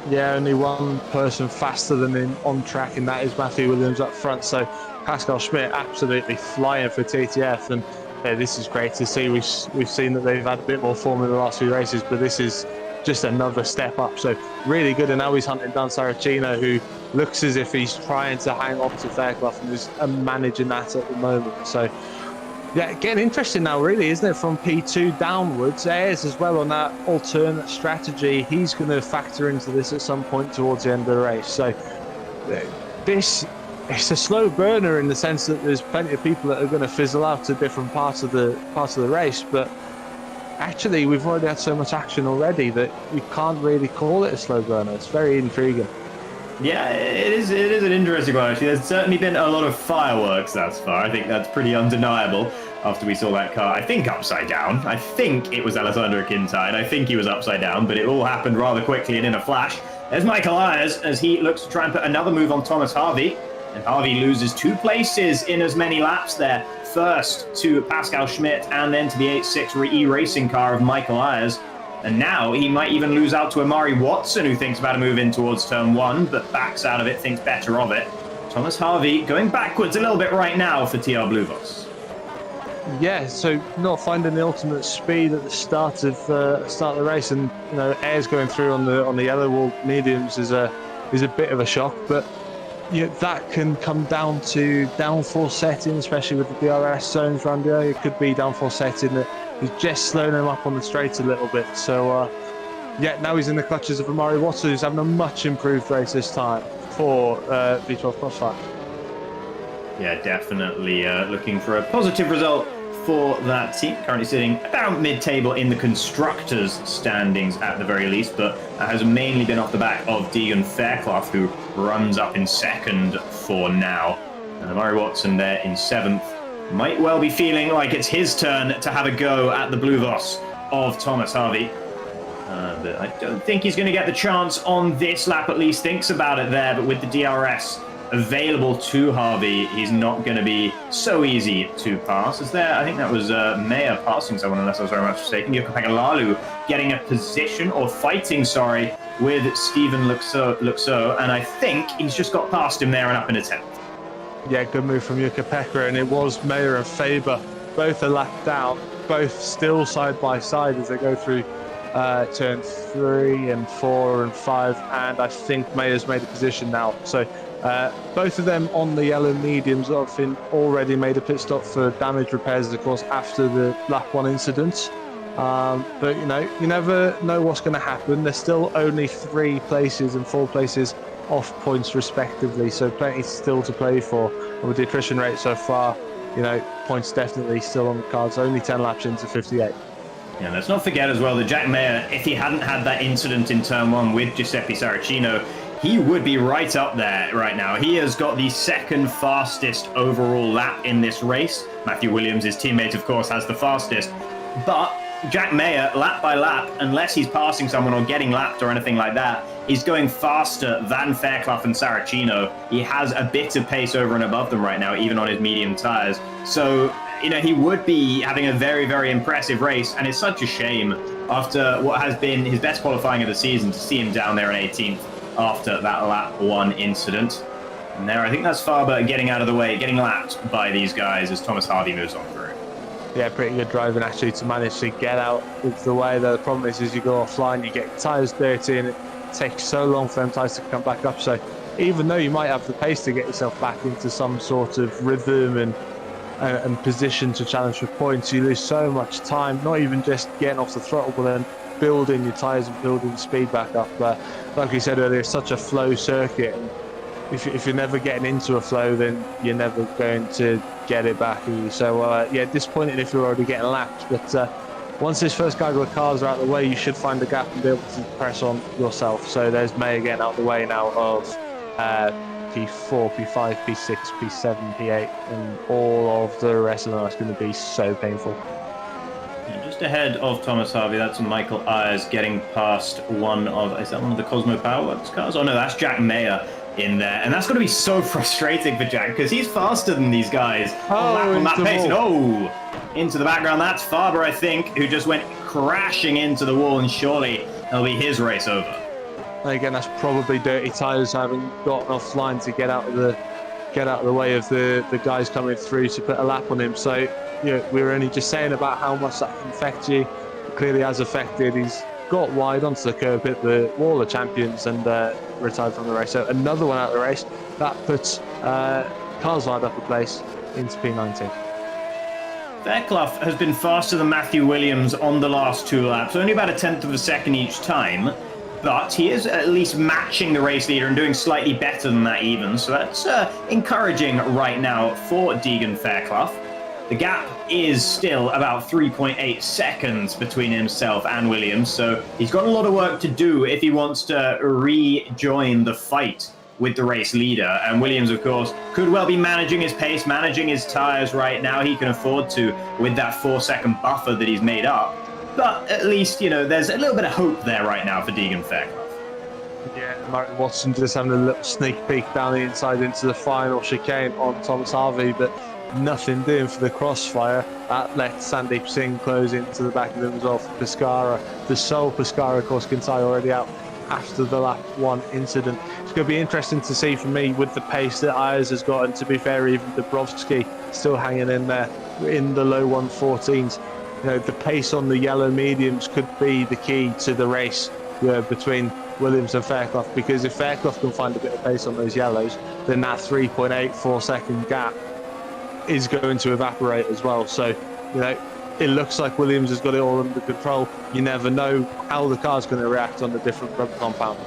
Yeah, only one person faster than him on track, and that is Matthew Williams up front. So Pascal Schmidt absolutely flying for TTF, and this is great to see. We've seen that they've had a bit more form in the last few races, but this is just another step up. So really good, and now he's hunting down Saracino, who looks as if he's trying to hang on to Fairclough and is managing that at the moment. So yeah, getting interesting now, really, isn't it? From P2 downwards, Ayers as well on that alternate strategy. He's going to factor into this at some point towards the end of the race. So it's a slow burner in the sense that there's plenty of people that are going to fizzle out to different parts of the race, but actually we've already had so much action already that we can't really call it a slow burner. It's very intriguing. Yeah, it is an interesting one, actually. There's certainly been a lot of fireworks thus far. I think that's pretty undeniable after we saw that car, I think, upside down. I think it was Alessandro Quintine. I think he was upside down, but it all happened rather quickly and in a flash. There's Michael Ayers as he looks to try and put another move on Thomas Harvey. And Harvey loses 2 places in as many laps there. First to Pascal Schmidt and then to the 8.6 E-Racing car of Michael Ayers. And now he might even lose out to Amari Watson, who thinks about a move in towards turn 1, but backs out of it, thinks better of it. Thomas Harvey going backwards a little bit right now for TR Bluvos. Yeah, so not finding the ultimate speed at the start of the race, and Ayers going through on the yellow wall mediums is a bit of a shock, but that can come down to downforce setting, especially with the DRS zones around here. It could be downforce setting that is just slowing him up on the straight a little bit. So now he's in the clutches of Amari Watson, who's having a much improved race this time for V12 Crossfire. Yeah, definitely looking for a positive result for that team. Currently sitting about mid-table in the constructors' standings at the very least, but has mainly been off the back of Deegan Fairclough, who runs up in second for now. And Amari Watson there in 7th. Might well be feeling like it's his turn to have a go at the Bluvos of Thomas Harvey. But I don't think he's going to get the chance on this lap, at least thinks about it there, but with the DRS available to Harvey, he's not going to be so easy to pass. Is there, I think that was Mayer passing someone, unless I was very much mistaken. Yoko Pagalalu getting a position, or fighting, sorry, with Stephen Luxo, and I think he's just got past him there and up in a 10th. Yeah, good move from Yuka Pekka, and it was Mayer and Faber, both a lap down, both still side by side as they go through turn 3 and 4 and 5, and I think Mayer's made a position now. So both of them on the yellow mediums have been already made a pit stop for damage repairs, of course, after the lap 1 incident. But you never know what's going to happen. There's still only 3 places and 4 places off points respectively, so plenty still to play for. And with the attrition rate so far, points definitely still on the cards. Only 10 laps into 58. Yeah, let's not forget as well that Jack Mayer, if he hadn't had that incident in turn 1 with Giuseppe Saracino, he would be right up there right now. He has got the 2nd fastest overall lap in this race. Matthew Williams, his teammate, of course, has the fastest. But Jack Mayer, lap by lap, unless he's passing someone or getting lapped or anything like that, he's going faster than Fairclough and Saracino. He has a bit of pace over and above them right now, even on his medium tyres. So, he would be having a very, very impressive race, and it's such a shame after what has been his best qualifying of the season to see him down there in 18th after that lap 1 incident. And there, I think that's Faber getting out of the way, getting lapped by these guys as Thomas Harvey moves on through. Yeah, pretty good driving actually to manage to get out of the way. The problem is you go offline, you get tyres dirty, and it takes so long for them tyres to come back up. So even though you might have the pace to get yourself back into some sort of rhythm and position to challenge for points, you lose so much time, not even just getting off the throttle, but then building your tyres and building speed back up. Like we said earlier, it's such a flow circuit, and if you're never getting into a flow, then you're never going to get it back. So disappointing if you're already getting lapped, but once this first gaggle of cars are out of the way, you should find the gap and be able to press on yourself. So there's May again out of the way now of P4, P5, P6, P7, P8, and all of the rest of them. It's going to be so painful. Just ahead of Thomas Harvey, that's Michael Ayers getting past is that one of the Cosmo Powerworks cars? Oh no, that's Jack Mayer in there. And that's going to be so frustrating for Jack, because he's faster than these guys on that pace. And, into the background, that's Faber, I think, who just went crashing into the wall, and surely it'll be his race over. Again, that's probably dirty tyres having gotten offline to get out of the way of the guys coming through to put a lap on him. So we were only just saying about how much that can affect you. It clearly has affected. He's got wide onto the curb, hit the wall of champions, and retired from the race. So another one out of the race. That puts Carlsvard up a place into P19. Fairclough has been faster than Matthew Williams on the last 2 laps, only about 1/10 of a second each time, but he is at least matching the race leader and doing slightly better than that even, so that's encouraging right now for Deegan Fairclough. The gap is still about 3.8 seconds between himself and Williams, so he's got a lot of work to do if he wants to rejoin the fight with the race leader. And Williams, of course, could well be managing his pace, managing his tyres right now. He can afford to with that 4-second buffer that he's made up. But at least, there's a little bit of hope there right now for Deegan Fairclough. Yeah, Martin Watson just having a little sneak peek down the inside into the final chicane on Thomas Harvey, but nothing doing for the crossfire. That let Sandeep Singh close into the back of him as well for Pescara. The sole Pescara, of course, Kintai already out after the lap 1 incident. It's going to be interesting to see for me with the pace that Ayers has got, and to be fair, even Debrovsky still hanging in there in the low 114s. You know, the pace on the yellow mediums could be the key to the race between Williams and Fairclough, because if Fairclough can find a bit of pace on those yellows, then that 3.84 second gap is going to evaporate as well. So, you know, it looks like Williams has got it all under control. You never know how the car's going to react on the different rubber compound.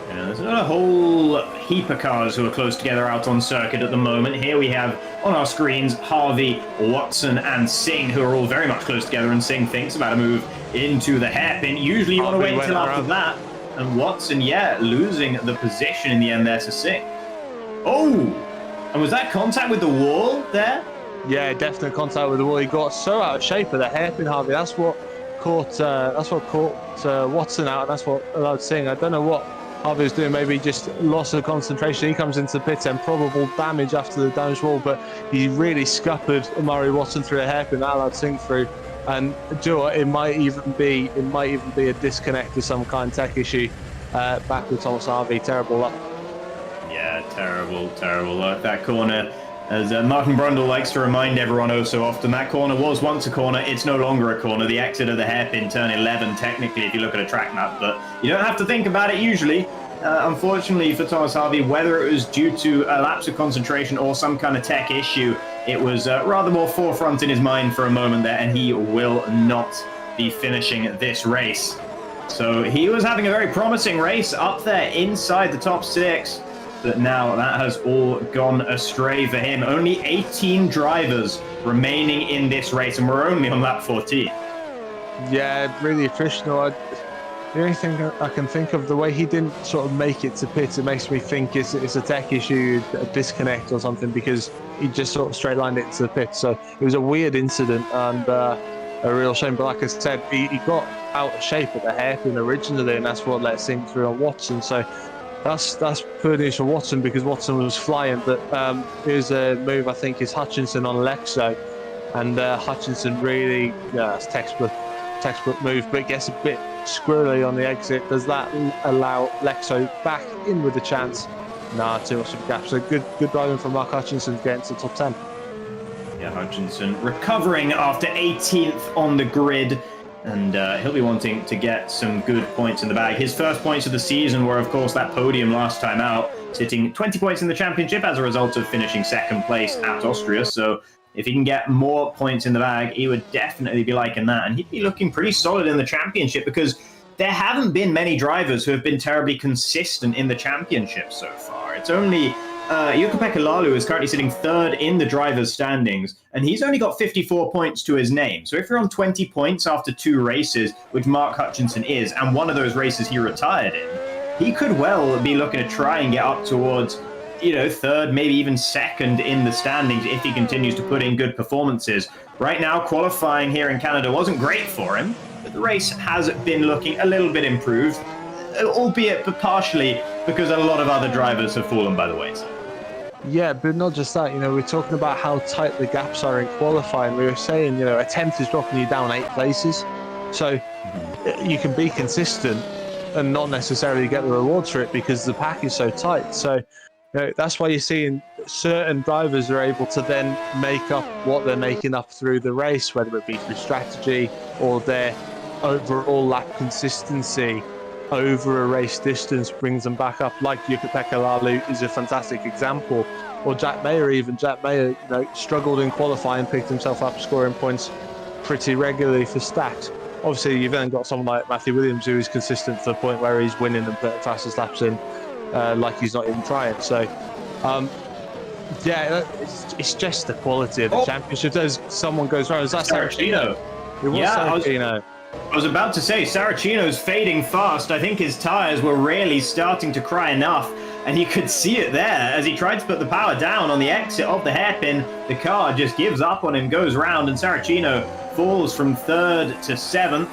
Yeah, there's not a whole heap of cars who are close together out on circuit at the moment. Here we have on our screens Harvey, Watson and Singh, who are all very much close together, and Singh thinks about a move into the hairpin. Usually you want to wait until after that. And Watson, yeah, losing the position in the end there to Singh. Oh! And was that contact with the wall there? Yeah, definite contact with the wall. He got so out of shape of the hairpin, Harvey. That's what caught Watson out, and that's what allowed Singh. I don't know what Harvey was doing. Maybe just loss of concentration. He comes into the pit and probable damage after the damage wall, but he really scuppered Amari Watson through a hairpin. That allowed Singh through. And do you know what? It might even be a disconnect of some kind, tech issue back with Thomas Harvey. Terrible luck. Yeah, terrible luck. That corner, as Martin Brundle likes to remind everyone oh so often, that corner was once a corner. It's no longer a corner. The exit of the hairpin, turn 11, technically, if you look at a track map. But you don't have to think about it usually. Unfortunately for Thomas Harvey, whether it was due to a lapse of concentration or some kind of tech issue, it was rather more forefront in his mind for a moment there, and he will not be finishing this race. So he was having a very promising race up there inside the top 6, but now that has all gone astray for him. Only 18 drivers remaining in this race, and we're only on lap 14. Yeah, really attritional. The only thing I can think of, the way he didn't sort of make it to pit, it makes me think it's a tech issue, a disconnect or something, because he just sort of straight lined it into the pit. So it was a weird incident and a real shame. But like I said, he got out of shape at the hairpin originally, and that's what let Singh through on Watson. So that's poor news for Watson, because Watson was flying. But here's a move, I think, is Hutchinson on Lexo, and Hutchinson really, it's textbook move, but gets a bit squirrely on the exit. Does that allow Lexo back in with a chance? Nah, too much of a gap. So good driving from Mark Hutchinson to get into the top 10. Yeah, Hutchinson recovering after 18th on the grid, and he'll be wanting to get some good points in the bag. His first points of the season were, of course, that podium last time out, sitting 20 points in the championship as a result of finishing second place at Austria. So if he can get more points in the bag, he would definitely be liking that. And he'd be looking pretty solid in the championship, because there haven't been many drivers who have been terribly consistent in the championship so far. It's only Jukka-Pekka Laulu is currently sitting 3rd in the drivers' standings, and he's only got 54 points to his name. So if you're on 20 points after 2 races, which Mark Hutchinson is, and one of those races he retired in, he could well be looking to try and get up towards 3rd, maybe even 2nd in the standings if he continues to put in good performances. Right now, qualifying here in Canada wasn't great for him, but the race has been looking a little bit improved, albeit partially because a lot of other drivers have fallen by the wayside. Yeah, but not just that. We're talking about how tight the gaps are in qualifying. We were saying, a 10th is dropping you down 8 places. So you can be consistent and not necessarily get the rewards for it because the pack is so tight. So that's why you're seeing certain drivers are able to then make up what they're making up through the race, whether it be through strategy or their overall lap consistency over a race distance brings them back up. Like Jukka-Pekka Laulu is a fantastic example, or Jack Mayer even. Jack Mayer, struggled in qualifying, picked himself up scoring points pretty regularly for stacks. Obviously, you've then got someone like Matthew Williams who is consistent to the point where he's winning and putting fastest laps in. Like he's not even trying. So, it's just the quality of the championship. As someone goes wrong, is that Saracino? It was Saracino. I was about to say, Saracino's fading fast. I think his tyres were really starting to cry enough, and you could see it there as he tried to put the power down on the exit of the hairpin. The car just gives up on him, goes round, and Saracino falls from 3rd to 7th.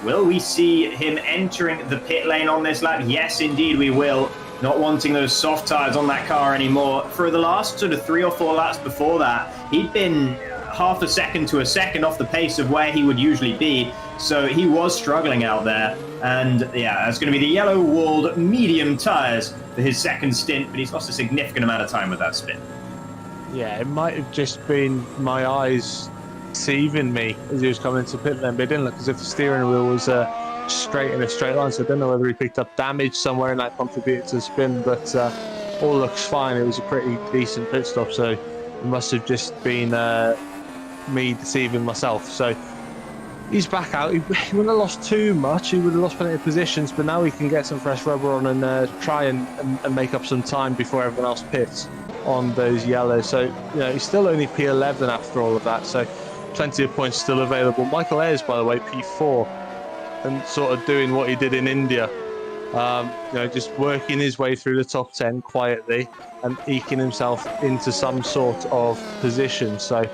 Will we see him entering the pit lane on this lap? Yes, indeed we will. Not wanting those soft tires on that car anymore. For the last sort of 3 or 4 laps before that, he'd been half a second to a second off the pace of where he would usually be. So he was struggling out there. And yeah, it's going to be the yellow-walled medium tires for his second stint, but he's lost a significant amount of time with that spin. Yeah, it might have just been my eyes deceiving me as he was coming into pit lane, but it didn't look as if the steering wheel was straight in a straight line, so I don't know whether he picked up damage somewhere and that contributed to the spin, but all looks fine. It was a pretty decent pit stop, so it must have just been me deceiving myself. So he's back out. He wouldn't have lost too much. He would have lost plenty of positions, but now he can get some fresh rubber on and try and make up some time before everyone else pits on those yellows. So, you know, he's still only P11 after all of that, so plenty of points still available. Michael Ayres, by the way, P4, and sort of doing what he did in India. You know, just working his way through the top 10 quietly and eking himself into some sort of position. So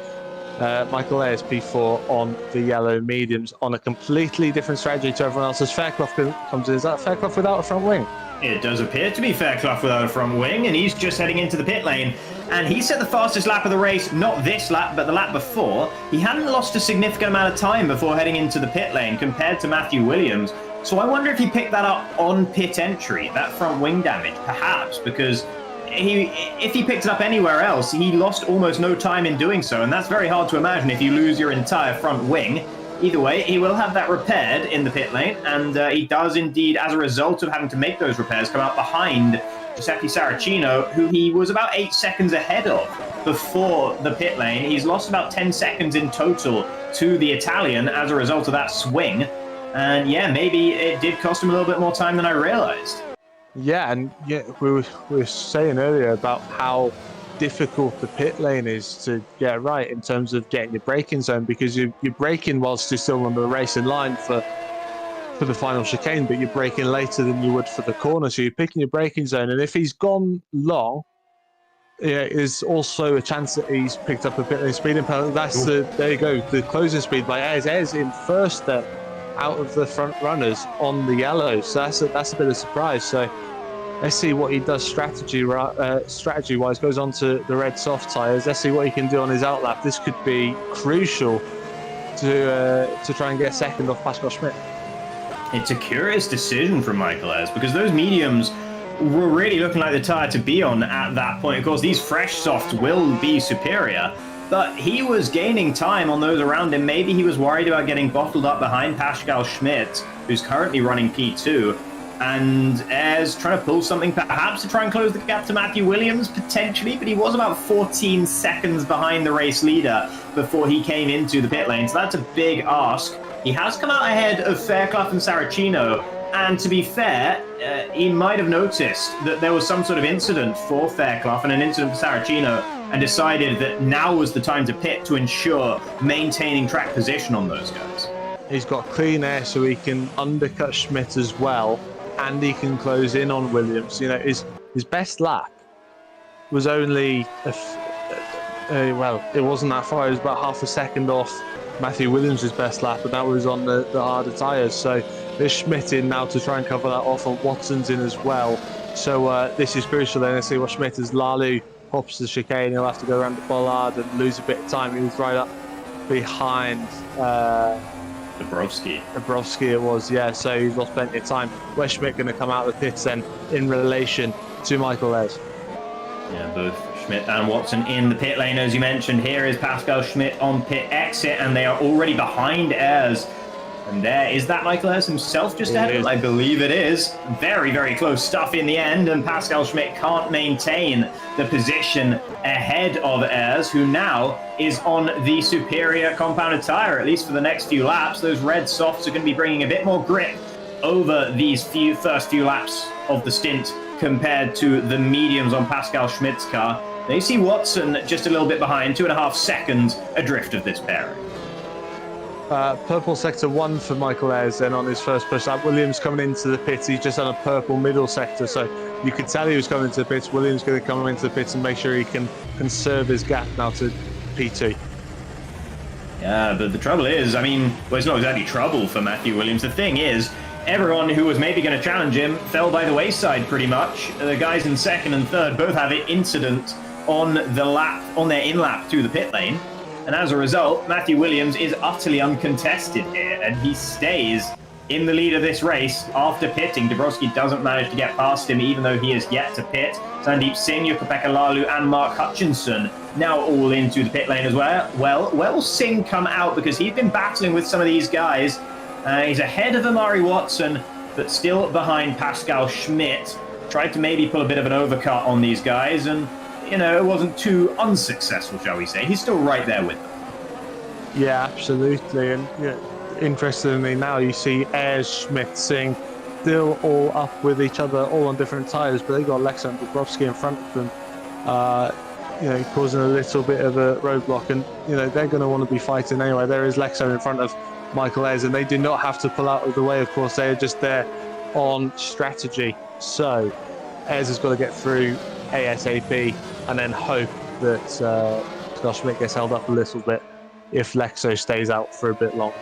Michael Ayres P4 on the yellow mediums on a completely different strategy to everyone else as Fairclough comes in. Is that Fairclough without a front wing? It does appear to be Fairclough without a front wing, and he's just heading into the pit lane. And he set the fastest lap of the race, not this lap, but the lap before. He hadn't lost a significant amount of time before heading into the pit lane compared to Matthew Williams. So I wonder if he picked that up on pit entry, that front wing damage, perhaps, because if he picked it up anywhere else, he lost almost no time in doing so, and that's very hard to imagine if you lose your entire front wing. Either way, he will have that repaired in the pit lane, and he does indeed, as a result of having to make those repairs, come out behind Giuseppe Saracino, who he was about 8 seconds ahead of before the pit lane. He's lost about 10 seconds in total to the Italian as a result of that swing. And yeah, maybe it did cost him a little bit more time than I realized. Yeah, and yeah, we were saying earlier about how difficult the pit lane is to get right in terms of getting your braking zone, because you're braking whilst you're still on the racing line for the final chicane, but you're braking later than you would for the corner, so you're picking your braking zone. And if he's gone long, yeah, there's also a chance that he's picked up a pit lane speeding penalty. That's there you go, the closing speed by Ayres. Ayres in first there out of the front runners on the yellow, so that's a bit of a surprise. So let's see what he does strategy-wise. Goes on to the red soft tyres. Let's see what he can do on his outlap. This could be crucial to try and get second off Pascal Schmidt. It's a curious decision from Michael Ayres, because those mediums were really looking like the tyre to be on at that point. Of course, these fresh softs will be superior, but he was gaining time on those around him. Maybe he was worried about getting bottled up behind Pascal Schmidt, who's currently running P2. And Ayres trying to pull something perhaps to try and close the gap to Matthew Williams, potentially, but he was about 14 seconds behind the race leader before he came into the pit lane, so that's a big ask. He has come out ahead of Fairclough and Saracino, and to be fair, he might have noticed that there was some sort of incident for Fairclough and an incident for Saracino, and decided that now was the time to pit to ensure maintaining track position on those guys. He's got clean air so he can undercut Schmidt as well, and he can close in on Williams. You know, his best lap was only well, it wasn't that far. It was about half a second off Matthew Williams' best lap, and that was on the harder tyres. So there's Schmidt in now to try and cover that off, and Watson's in as well. So this is crucial then. Let's see what Schmidt as Lalu hops the chicane. He'll have to go around the bollard and lose a bit of time. He was right up behind Debrovsky it was, yeah, so he's lost plenty of time. Where's Schmidt going to come out of the pits then in relation to Michael Ayres? Yeah, both Schmidt and Watson in the pit lane, as you mentioned. Here is Pascal Schmidt on pit exit, and they are already behind Ayres. And there is that Michael Ayres himself just ahead of him. I believe it is. Very, very close stuff in the end, and Pascal Schmidt can't maintain the position ahead of Ayres, who now is on the superior compounded tyre, at least for the next few laps. Those red softs are going to be bringing a bit more grip over these first few laps of the stint compared to the mediums on Pascal Schmidt's car. Now you see Watson just a little bit behind, 2.5 seconds adrift of this pairing. Purple sector 1 for Michael Ayres then on his first push lap. Williams coming into the pits. He's just on a purple middle sector, so you could tell he was coming into the pits. Williams going to come into the pits and make sure he can conserve his gap now to P2. Yeah, but the trouble is, I mean, well, it's not exactly trouble for Matthew Williams. The thing is, everyone who was maybe going to challenge him fell by the wayside pretty much. The guys in second and third both have an incident on their in-lap to the pit lane. And as a result, Matthew Williams is utterly uncontested here, and he stays in the lead of this race after pitting. Debrovsky doesn't manage to get past him, even though he is yet to pit. Sandeep Singh, Jukka-Pekka Laulu, and Mark Hutchinson now all into the pit lane as well. Well, where will Singh come out? Because he's been battling with some of these guys. He's ahead of Amari Watson, but still behind Pascal Schmidt. Tried to maybe pull a bit of an overcut on these guys, and, you know, it wasn't too unsuccessful, shall we say. He's still right there with them. Yeah, absolutely. And interestingly, now you see Ayres, Schmidt, Singh still all up with each other, all on different tyres, but they got Lexo and Debrovsky in front of them, causing a little bit of a roadblock. And they're going to want to be fighting anyway. There is Lexo in front of Michael Ayres, and they do not have to pull out of the way. Of course, they are just there on strategy. So Ayres has got to get through ASAP and then hope that Pascal Schmidt gets held up a little bit if Lexo stays out for a bit longer.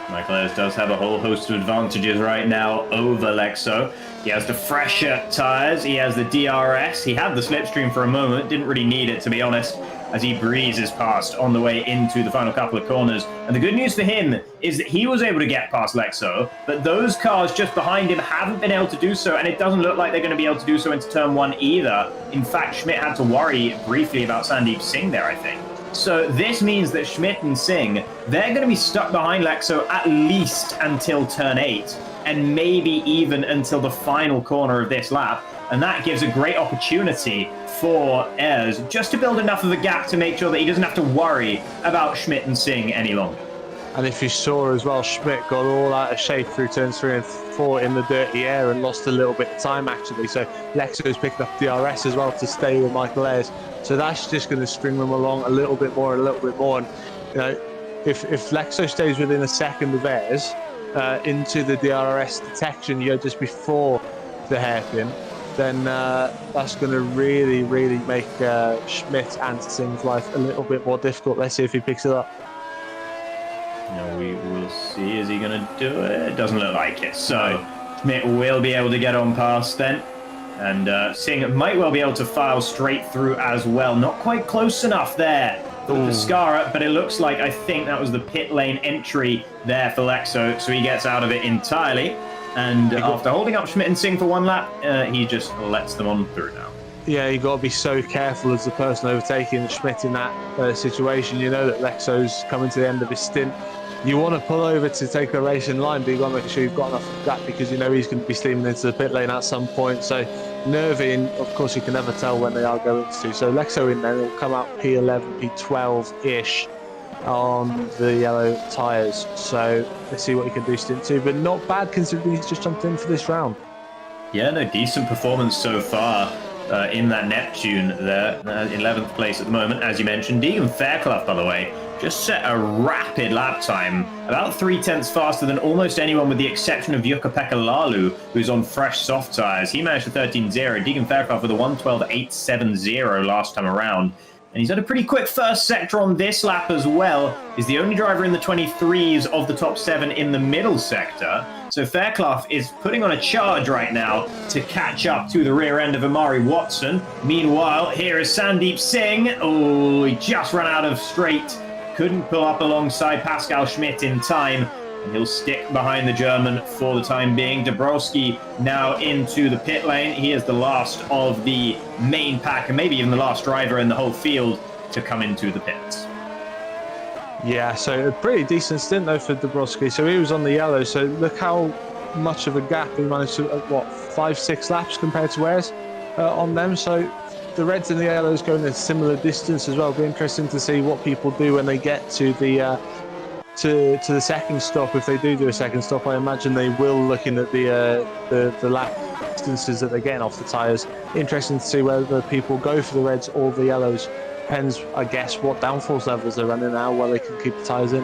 Michael Ayres does have a whole host of advantages right now over Lexo. He has the fresher tyres, he has the DRS, he had the slipstream for a moment, didn't really need it to be honest, as he breezes past on the way into the final couple of corners. And the good news for him is that he was able to get past Lexo, but those cars just behind him haven't been able to do so, and it doesn't look like they're going to be able to do so into turn one either. In fact, Schmidt had to worry briefly about Sandeep Singh there, I think. So this means that Schmidt and Singh, they're going to be stuck behind Lexo at least until turn 8, and maybe even until the final corner of this lap. And that gives a great opportunity for Ayres just to build enough of a gap to make sure that he doesn't have to worry about Schmidt and Singh any longer. And if you saw as well, Schmidt got all out of shape through turns 3 and 4 in the dirty air and lost a little bit of time actually. So Lexo's picked up DRS as well to stay with Michael Ayres. So that's just going to string them along a little bit more. And if Lexo stays within a second of Ayres into the DRS detection, just before the hairpin, then that's going to really, really make Schmidt and Singh's life a little bit more difficult. Let's see if he picks it up. We will see. Is he going to do it? It doesn't look like it. So Schmidt will be able to get on past then. And Singh might well be able to file straight through as well. Not quite close enough there for Pescara, but it looks like, I think that was the pit lane entry there for Lexo. So he gets out of it entirely. And after holding up Schmidt and Singh for one lap, he just lets them on through now. Yeah, you've got to be so careful as the person overtaking Schmidt in that situation. You know that Lexo's coming to the end of his stint. You want to pull over to take a race in line, but you've got to make sure you've got enough of that because he's going to be steaming into the pit lane at some point. So nervy, and of course you can never tell when they are going to. So Lexo in there, he'll come out P11, P12-ish on the yellow tyres. So let's see what he can do stint 2, but not bad considering he's just jumped in for this round. Yeah, no, decent performance so far. In that Neptune there, 11th place at the moment, as you mentioned. Deegan Fairclough, by the way, just set a rapid lap time, about 0.3 faster than almost anyone with the exception of Jukka-Pekka Laulu, who's on fresh soft tyres. He managed a 13.0. Deegan Fairclough with a 1:12.870 last time around. And he's had a pretty quick first sector on this lap as well. He's the only driver in the 23s of the top 7 in the middle sector. So Fairclough is putting on a charge right now to catch up to the rear end of Amari Watson. Meanwhile, here is Sandeep Singh. Oh, he just ran out of straight. Couldn't pull up alongside Pascal Schmidt in time. And he'll stick behind the German for the time being. Debrovsky now into the pit lane. He is the last of the main pack, and maybe even the last driver in the whole field to come into the pits. Yeah, so a pretty decent stint though for Debrovsky. So he was on the yellow. So look how much of a gap he managed to, 5-6 laps compared to Ayres on them. So the reds and the yellows going a similar distance as well. It'll be interesting to see what people do when they get to the to the second stop. If they do a second stop, I imagine they will, looking at the lap distances that they're getting off the tyres. Interesting to see whether people go for the reds or the yellows. Depends, I guess, what downforce levels they're running now, where they can keep the tyres in.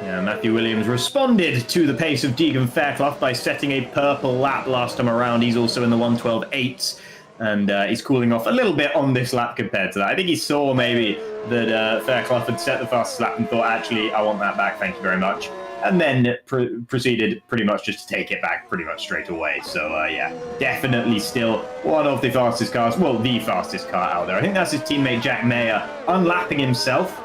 Yeah, Matthew Williams responded to the pace of Deegan Fairclough by setting a purple lap last time around. He's also in the 1:12.8s. And he's cooling off a little bit on this lap compared to that. I think he saw maybe that Fairclough had set the fastest lap and thought, actually, I want that back, thank you very much. And then proceeded pretty much just to take it back pretty much straight away. So, yeah, definitely still one of the fastest cars. Well, the fastest car out there. I think that's his teammate Jack Mayer unlapping himself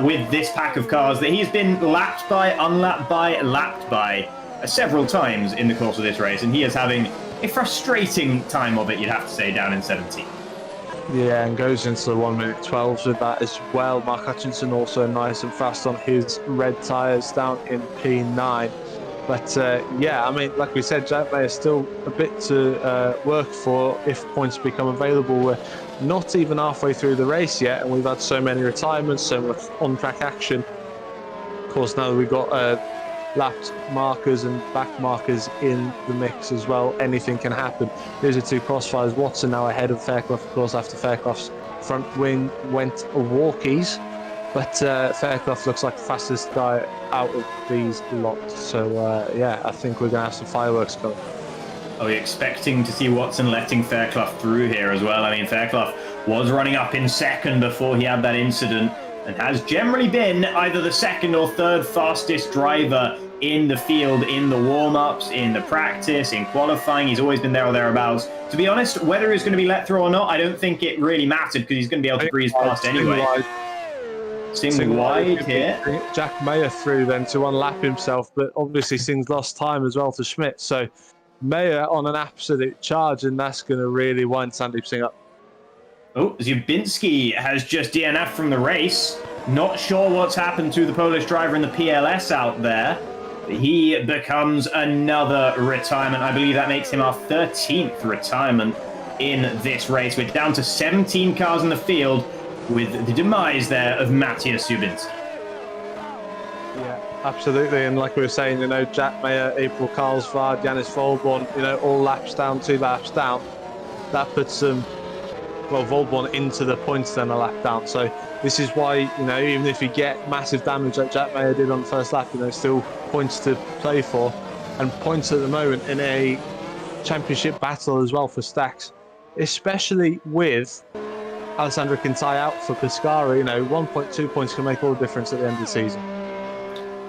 with this pack of cars that he's been lapped by, unlapped by, lapped by several times in the course of this race. And he is having a frustrating time of it, you'd have to say, down in 17. Yeah, and goes into the 1:12 with that as well. Mark Hutchinson also nice and fast on his red tyres down in P9. But yeah, I mean, like we said, Jack Mayer still a bit to work for if points become available. We're not even halfway through the race yet, and we've had so many retirements, so much on-track action. Of course, now that we've got lapped markers and back markers in the mix as well, anything can happen. Here's the two crossfires. Watson now ahead of Fairclough, of course, after Fairclough's front wing went walkies. But Fairclough looks like the fastest guy out of these lot. So, yeah, I think we're going to have some fireworks coming. Are we expecting to see Watson letting Fairclough through here as well? I mean, Fairclough was running up in second before he had that incident and has generally been either the second or third fastest driver in the field, in the warm-ups, in the practice, in qualifying. He's always been there or thereabouts. To be honest, whether he's going to be let through or not, I don't think it really mattered because he's going to be able to breeze past anyway. Sing wide here. Jack Mayer through then to unlap himself, but obviously Singh's lost time as well to Schmidt. So Mayer on an absolute charge, and that's going to really wind Sandeep Singh up. Oh, Zubinski has just DNF'd from the race. Not sure what's happened to the Polish driver in the PLS out there. He becomes another retirement. I believe that makes him our 13th retirement in this race. We're down to 17 cars in the field with the demise there of Matthias Zubinski. Yeah, absolutely. And like we were saying, you know, Jack Mayer, April Karlsvad, Janis Volborn, you know, all laps down, 2 laps down. That puts them, well, Volborn into the points then a lap down. So this is why, you know, even if you get massive damage like Jack Mayer did on the first lap, you know, still points to play for, and points at the moment in a championship battle as well for stacks, especially with Alessandro Quintai out for Pescara. You know, 1.2 points can make all the difference at the end of the season.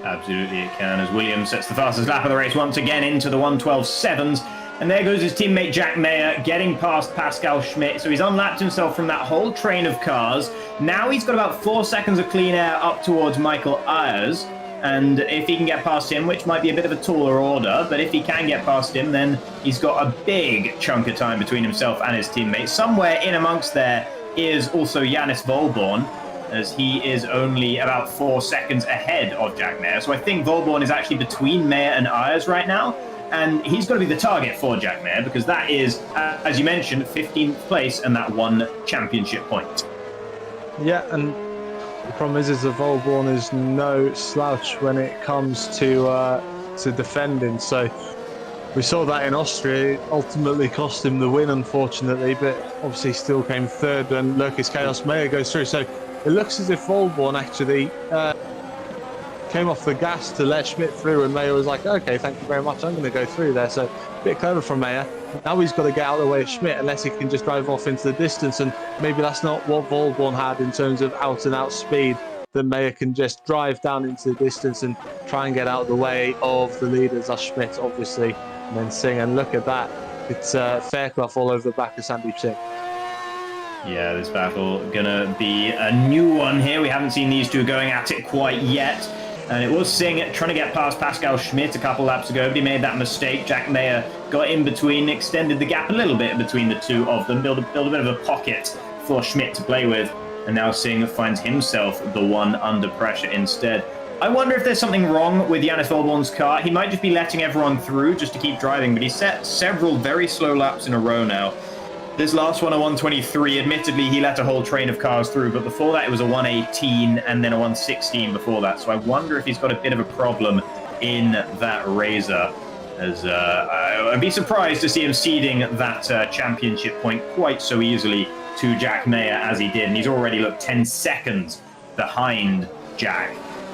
Absolutely it can, as Williams sets the fastest lap of the race once again into the 1:12.7s. And there goes his teammate Jack Mayer getting past Pascal Schmidt. So he's unlapped himself from that whole train of cars. Now he's got about 4 seconds of clean air up towards Michael Ayers. And if he can get past him, which might be a bit of a taller order, but if he can get past him, then he's got a big chunk of time between himself and his teammate. Somewhere in amongst there is also Janis Volborn, as he is only about 4 seconds ahead of Jack Mayer. So I think Volborn is actually between Mayer and Ayers right now. And he's got to be the target for Jack Mayer because that is, as you mentioned, 15th place and that 1 championship point. Yeah, and the problem is that Volborn is no slouch when it comes to defending. So we saw that in Austria. It ultimately cost him the win, unfortunately, but obviously still came third when Lucas Chaos Mayer goes through. So it looks as if Volborn actually came off the gas to let Schmidt through, and Mayer was like, okay, thank you very much, I'm going to go through there. So a bit clever from Mayer. Now he's got to get out of the way of Schmidt unless he can just drive off into the distance, and maybe that's not what Volborn had in terms of out-and-out speed, that Mayer can just drive down into the distance and try and get out of the way of the leaders, as Schmidt, obviously, and then Singh. And look at that. It's Fairclough all over the back of Sandeep Singh. Yeah, this battle gonna be a new one here. We haven't seen these two going at it quite yet. And it was Singh trying to get past Pascal Schmidt a couple laps ago, but he made that mistake. Jack Mayer got in between, extended the gap a little bit between the two of them, built a bit of a pocket for Schmidt to play with. And now Singh finds himself the one under pressure instead. I wonder if there's something wrong with Janis Volborn's car. He might just be letting everyone through just to keep driving, but he set several very slow laps in a row now. This last one, a 1:23, admittedly, he let a whole train of cars through, but before that, it was a 1:18 and then a 1:16 before that. So I wonder if he's got a bit of a problem in that Razor. As I'd be surprised to see him ceding that championship point quite so easily to Jack Mayer as he did. And he's already looked 10 seconds behind Jack,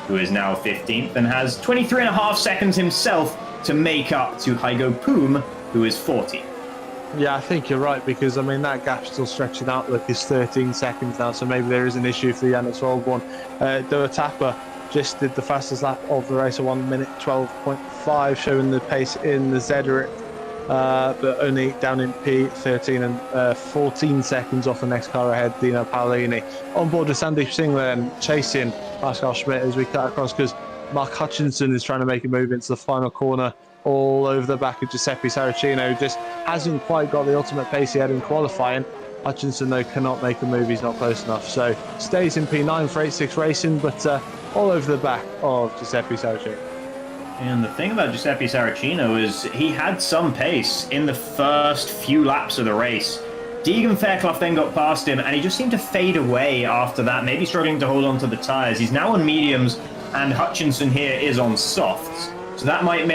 who is now 15th and has 23.5 seconds himself to make up to Hygo Poom, who is 40th. Yeah, I think you're right, because I mean that gap still stretching out. Look, is 13 seconds now, so maybe there is an issue for Yannis Oldborn. The Tapper just did the fastest lap of the race, at 1 minute 12.5, showing the pace in the Zederic, but only down in P13 and 14 seconds off the next car ahead, Dino Paolini. On board with Sandeep Singh then, chasing Pascal Schmidt as we cut across, because Mark Hutchinson is trying to make a move into the final corner, all over the back of Giuseppe Saracino, who just hasn't quite got the ultimate pace he had in qualifying. Hutchinson, though, cannot make a move. He's not close enough. So stays in P9 for 86 Racing, but all over the back of Giuseppe Saracino. And the thing about Giuseppe Saracino is he had some pace in the first few laps of the race. Deegan Fairclough then got past him, and he just seemed to fade away after that, maybe struggling to hold on to the tyres. He's now on mediums, and Hutchinson here is on softs. So that might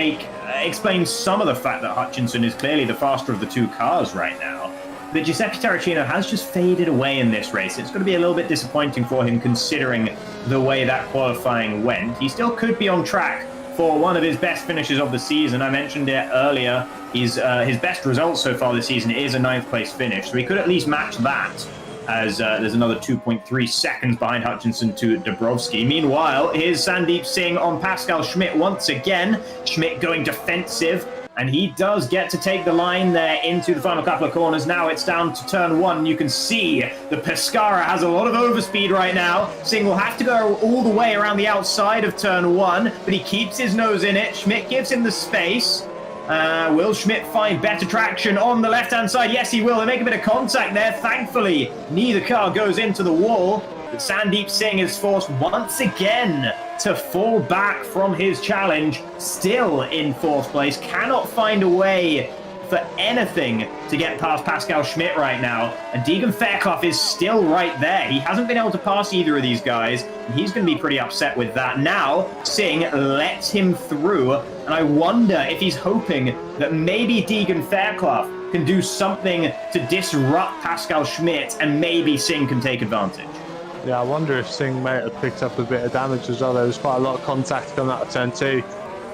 explain some of the fact that Hutchinson is clearly the faster of the two cars right now. But Giuseppe Saracino has just faded away in this race. It's going to be a little bit disappointing for him considering the way that qualifying went. He still could be on track for one of his best finishes of the season. I mentioned it earlier. His best result so far this season is a 9th place finish. So he could at least match that, as there's another 2.3 seconds behind Hutchinson to Debrovsky. Meanwhile, here's Sandeep Singh on Pascal Schmidt once again. Schmidt going defensive, and he does get to take the line there into the final couple of corners. Now it's down to turn 1. You can see the Pescara has a lot of overspeed right now. Singh will have to go all the way around the outside of turn 1, but he keeps his nose in it. Schmidt gives him the space. Will Schmidt find better traction on the left-hand side? Yes, he will. They make a bit of contact there. Thankfully, neither car goes into the wall. But Sandeep Singh is forced once again to fall back from his challenge. Still in 4th place. Cannot find a way for anything to get past Pascal Schmidt right now. And Deegan Fairclough is still right there. He hasn't been able to pass either of these guys. And he's going to be pretty upset with that. Now, Singh lets him through. And I wonder if he's hoping that maybe Deegan Fairclough can do something to disrupt Pascal Schmidt, and maybe Singh can take advantage. Yeah, I wonder if Singh might have picked up a bit of damage as well. There was quite a lot of contact coming out of turn 2.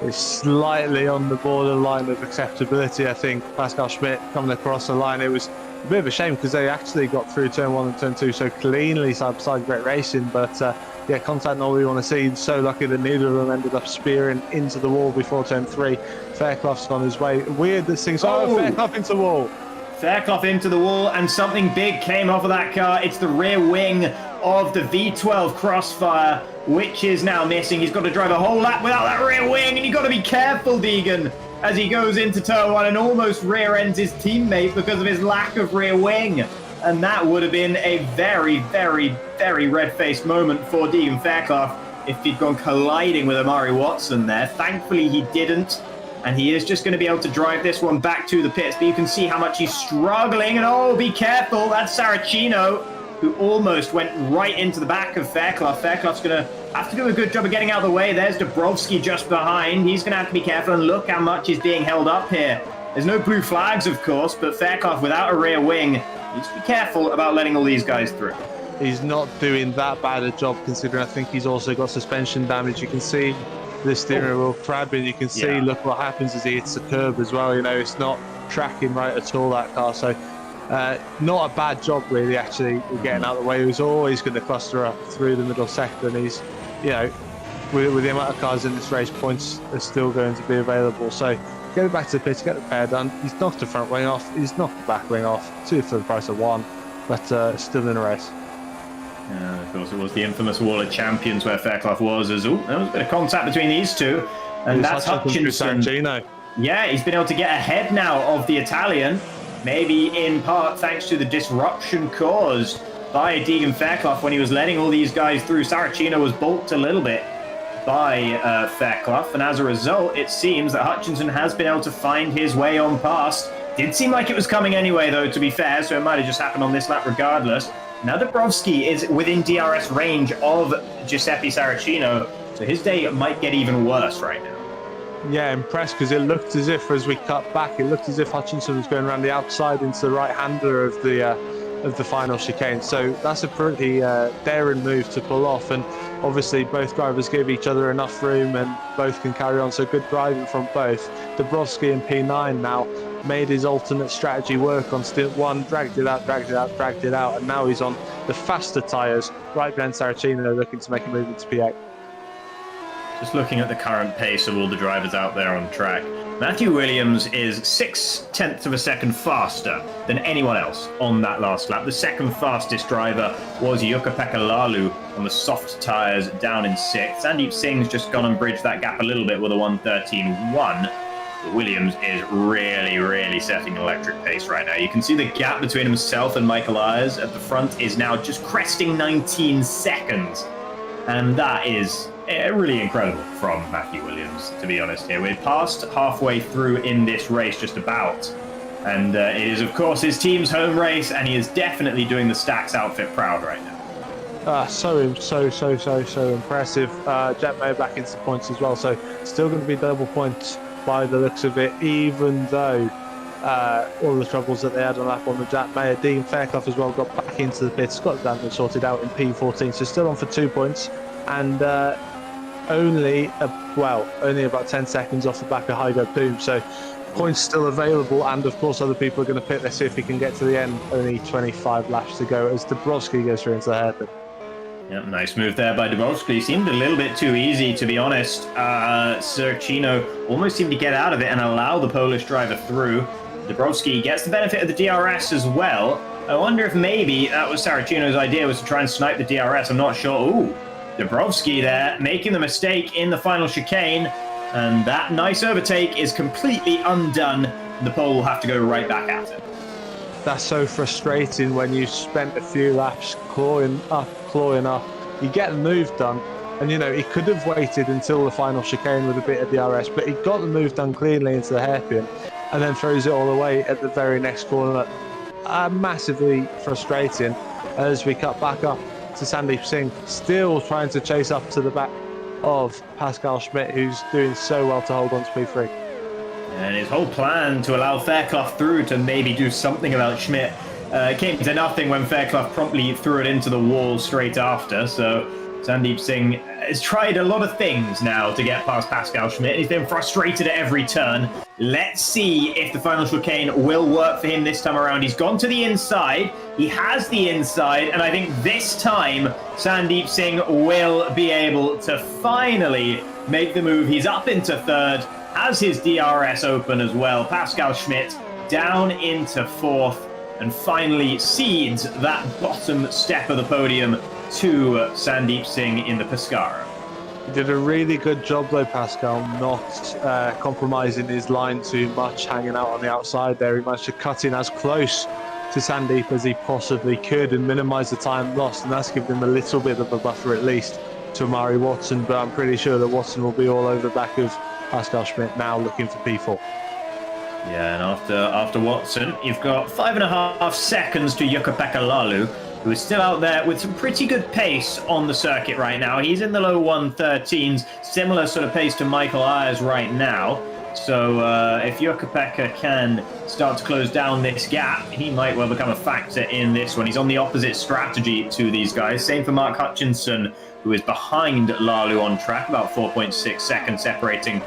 It's slightly on the borderline of acceptability, I think. Pascal Schmidt coming across the line. It was a bit of a shame because they actually got through turn 1 and turn 2 so cleanly side by side, great racing. But yeah, contact not what we want to see. So lucky that neither of them ended up spearing into the wall before turn 3. Fairclough's on his way. Weird that Singh's Fairclough into the wall. Fairclough into the wall, and something big came off of that car. It's the rear wing of the V12 Crossfire, which is now missing. He's got to drive a whole lap without that rear wing, and you've got to be careful, Deegan, as he goes into turn 1 and almost rear ends his teammate because of his lack of rear wing. And that would have been a very, very, very red-faced moment for Deegan Fairclough if he'd gone colliding with Amari Watson there. Thankfully, he didn't. And he is just going to be able to drive this one back to the pits. But you can see how much he's struggling. And oh, be careful. That's Saracino, who almost went right into the back of Fairclough. Fairclough's going to have to do a good job of getting out of the way. There's Debrovsky just behind. He's going to have to be careful. And look how much is being held up here. There's no blue flags, of course, but Fairclough without a rear wing needs to be careful about letting all these guys through. He's not doing that bad a job, considering I think he's also got suspension damage. You can see the steering wheel crabbing. You can see, look what happens as he hits the curb as well. You know, it's not tracking right at all, that car. So not a bad job, really, actually, getting out of the way. He was always going to cluster up through the middle sector. And he's, you know, with the amount of cars in this race, points are still going to be available. So get it back to the pits, get the pair done. He's knocked the front wing off. He's knocked the back wing off. 2 for the price of 1, but still in a race. Of course, it was the infamous Wall of Champions where Fairclough was. There was a bit of contact between these two. And that's Hutchinson. Yeah, he's been able to get ahead now of the Italian. Maybe in part thanks to the disruption caused by Deegan Fairclough when he was letting all these guys through. Saracino was balked a little bit by Fairclough. And as a result, it seems that Hutchinson has been able to find his way on past. Did seem like it was coming anyway, though, to be fair. So it might have just happened on this lap regardless. Now Debrovsky is within DRS range of Giuseppe Saracino, so his day might get even worse right now. Yeah, impressed, because it looked as if, as we cut back, it looked as if Hutchinson was going around the outside into the right-hander of of the final chicane. So that's a pretty daring move to pull off, and obviously both drivers give each other enough room and both can carry on, so good driving from both. Debrovsky in P9 now made his alternate strategy work on stint 1, dragged it out, and now he's on the faster tyres right behind Saracino, looking to make a move into P8. Just looking at the current pace of all the drivers out there on track, Matthew Williams is 0.6 of a second faster than anyone else on that last lap. The second fastest driver was Jukka-Pekka Laulu on the soft tyres down in 6th. Sandeep Singh's just gone and bridged that gap a little bit with a 1:13.1. But Williams is really setting an electric pace right now. You can see the gap between himself and Michael Ayers at the front is now just cresting 19 seconds. And that is really incredible from Matthew Williams, to be honest here. We're past halfway through in this race, just about. And it is, of course, his team's home race, and he is definitely doing the Stax outfit proud right now. So impressive. Jack Mayer back into points as well, so still going to be double points by the looks of it, even though all the troubles that they had on lap 1 with Jack Mayer. Dean Fairclough as well got back into the pits, got the damage sorted out in P14, so still on for 2 points, and only about 10 seconds off the back of Hygo Boom, so points still available, and of course other people are going to pit. Let's see if he can get to the end. Only 25 laps to go as Debrovsky goes through into the hairpin. Yep, nice move there by Debrovsky. Seemed a little bit too easy, to be honest. Saracino almost seemed to get out of it and allow the Polish driver through. Debrovsky gets the benefit of the DRS as well. I wonder if maybe that was Saracino's idea, was to try and snipe the DRS. I'm not sure. Ooh, Debrovsky there making the mistake in the final chicane, and that nice overtake is completely undone. The pole will have to go right back at it. That's so frustrating when you spent a few laps clawing up. You get the move done, and he could have waited until the final chicane with a bit of DRS, but he got the move done cleanly into the hairpin and then throws it all away at the very next corner. Massively frustrating as we cut back up to Sandeep Singh, still trying to chase up to the back of Pascal Schmidt, who's doing so well to hold on to P3. And his whole plan to allow Fairclough through to maybe do something about Schmidt came to nothing when Fairclough promptly threw it into the wall straight after. So Sandeep Singh has tried a lot of things now to get past Pascal Schmidt. He's been frustrated at every turn. Let's see if the final chicane will work for him this time around. He's gone to the inside. He has the inside, and I think this time Sandeep Singh will be able to finally make the move. He's up into third, has his DRS open as well. Pascal Schmidt down into 4th, and finally cedes that bottom step of the podium to Sandeep Singh in the Pescara. He did a really good job though, Pascal, not compromising his line too much, hanging out on the outside there. He managed to cut in as close to Sandeep as he possibly could and minimise the time lost, and that's given him a little bit of a buffer at least to Amari Watson, but I'm pretty sure that Watson will be all over the back of Pascal Schmidt now, looking for P4. Yeah, and after Watson, you've got 5.5 seconds to Jukka-Pekka Laulu, who is still out there with some pretty good pace on the circuit right now. He's in the low 113s, similar sort of pace to Michael Ayers right now. So if Jukka-Pekka can start to close down this gap, he might well become a factor in this one. He's on the opposite strategy to these guys. Same for Mark Hutchinson, who is behind Laulu on track, about 4.6 seconds separating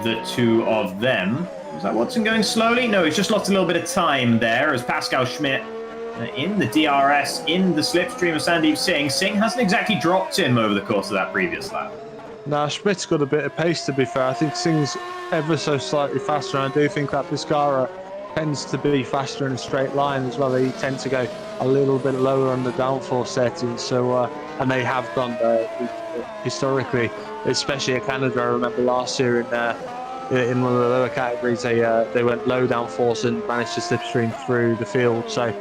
the two of them. Is that Watson going slowly? No, he's just lost a little bit of time there as Pascal Schmidt in the DRS, in the slipstream of Sandeep Singh. Singh hasn't exactly dropped him over the course of that previous lap. No, Schmidt's got a bit of pace, to be fair. I think Singh's ever so slightly faster, and I do think that Pescara tends to be faster in a straight line as well. They tend to go a little bit lower on the downforce settings, so and they have done historically, especially at Canada. I remember last year in one of the lower categories, they went low downforce and managed to slipstream through the field. So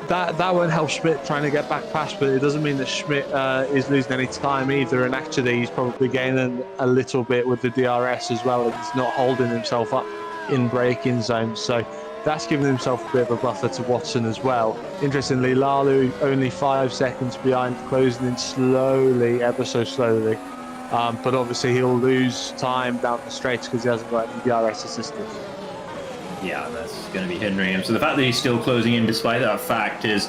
that won't help Schmidt trying to get back past, but it doesn't mean that Schmidt is losing any time either. And actually, he's probably gaining a little bit with the DRS as well. And he's not holding himself up in braking zones. So that's giving himself a bit of a buffer to Watson as well. Interestingly, Laulu only 5 seconds behind, closing in slowly, ever so slowly. But obviously he'll lose time down the straights because he hasn't got any DRS assistance. Yeah, that's going to be hindering him. So the fact that he's still closing in despite that fact is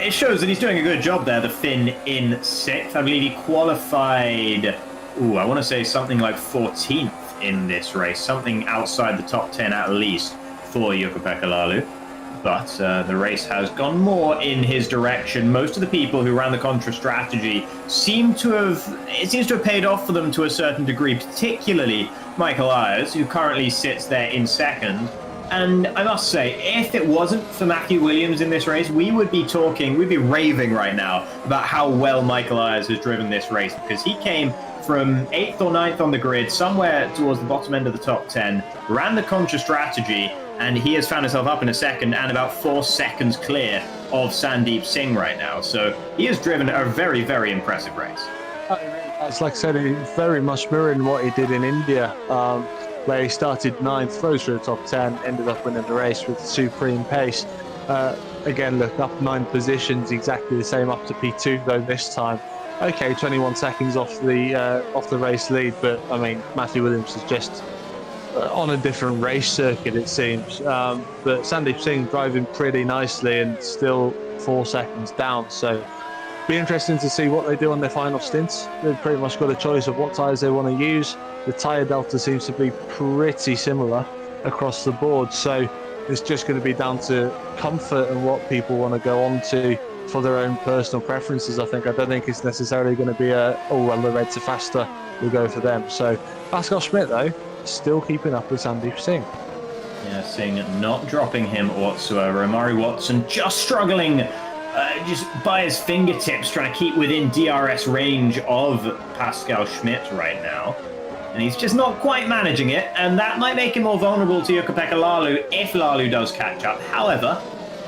it shows that he's doing a good job there, the Finn in 6th. I believe he qualified, I want to say something like 14th in this race, something outside the top 10 at least for Jukka-Pekka Laulu. But the race has gone more in his direction. Most of the people who ran the Contra strategy seems to have paid off for them to a certain degree, particularly Michael Ayers, who currently sits there in 2nd. And I must say, if it wasn't for Matthew Williams in this race, we'd be raving right now about how well Michael Ayers has driven this race, because he came from 8th or 9th on the grid, somewhere towards the bottom end of the top 10, ran the Contra strategy, and he has found himself up in a 2nd and about 4 seconds clear of Sandeep Singh right now. So he has driven a very, very impressive race. It's like I said, it's very much mirroring what he did in India, where he started 9th, rose through the top 10, ended up winning the race with supreme pace. Again, look, up 9 positions, exactly the same up to P2 though this time. Okay, 21 seconds off the race lead, but I mean, Matthew Williams is just on a different race circuit, it seems. But Sandeep Singh driving pretty nicely and still 4 seconds down. So, be interesting to see what they do on their final stints. They've pretty much got a choice of what tyres they want to use. The tyre delta seems to be pretty similar across the board. So, it's just going to be down to comfort and what people want to go on to for their own personal preferences. I don't think it's necessarily going to be the reds are faster, we'll go for them. So Pascal Schmidt though, still keeping up with Sandeep Singh. Yeah, Singh not dropping him whatsoever. Amari Watson just struggling just by his fingertips, trying to keep within DRS range of Pascal Schmidt right now. And he's just not quite managing it, and that might make him more vulnerable to Jukka-Pekka Laulu if Laulu does catch up. However,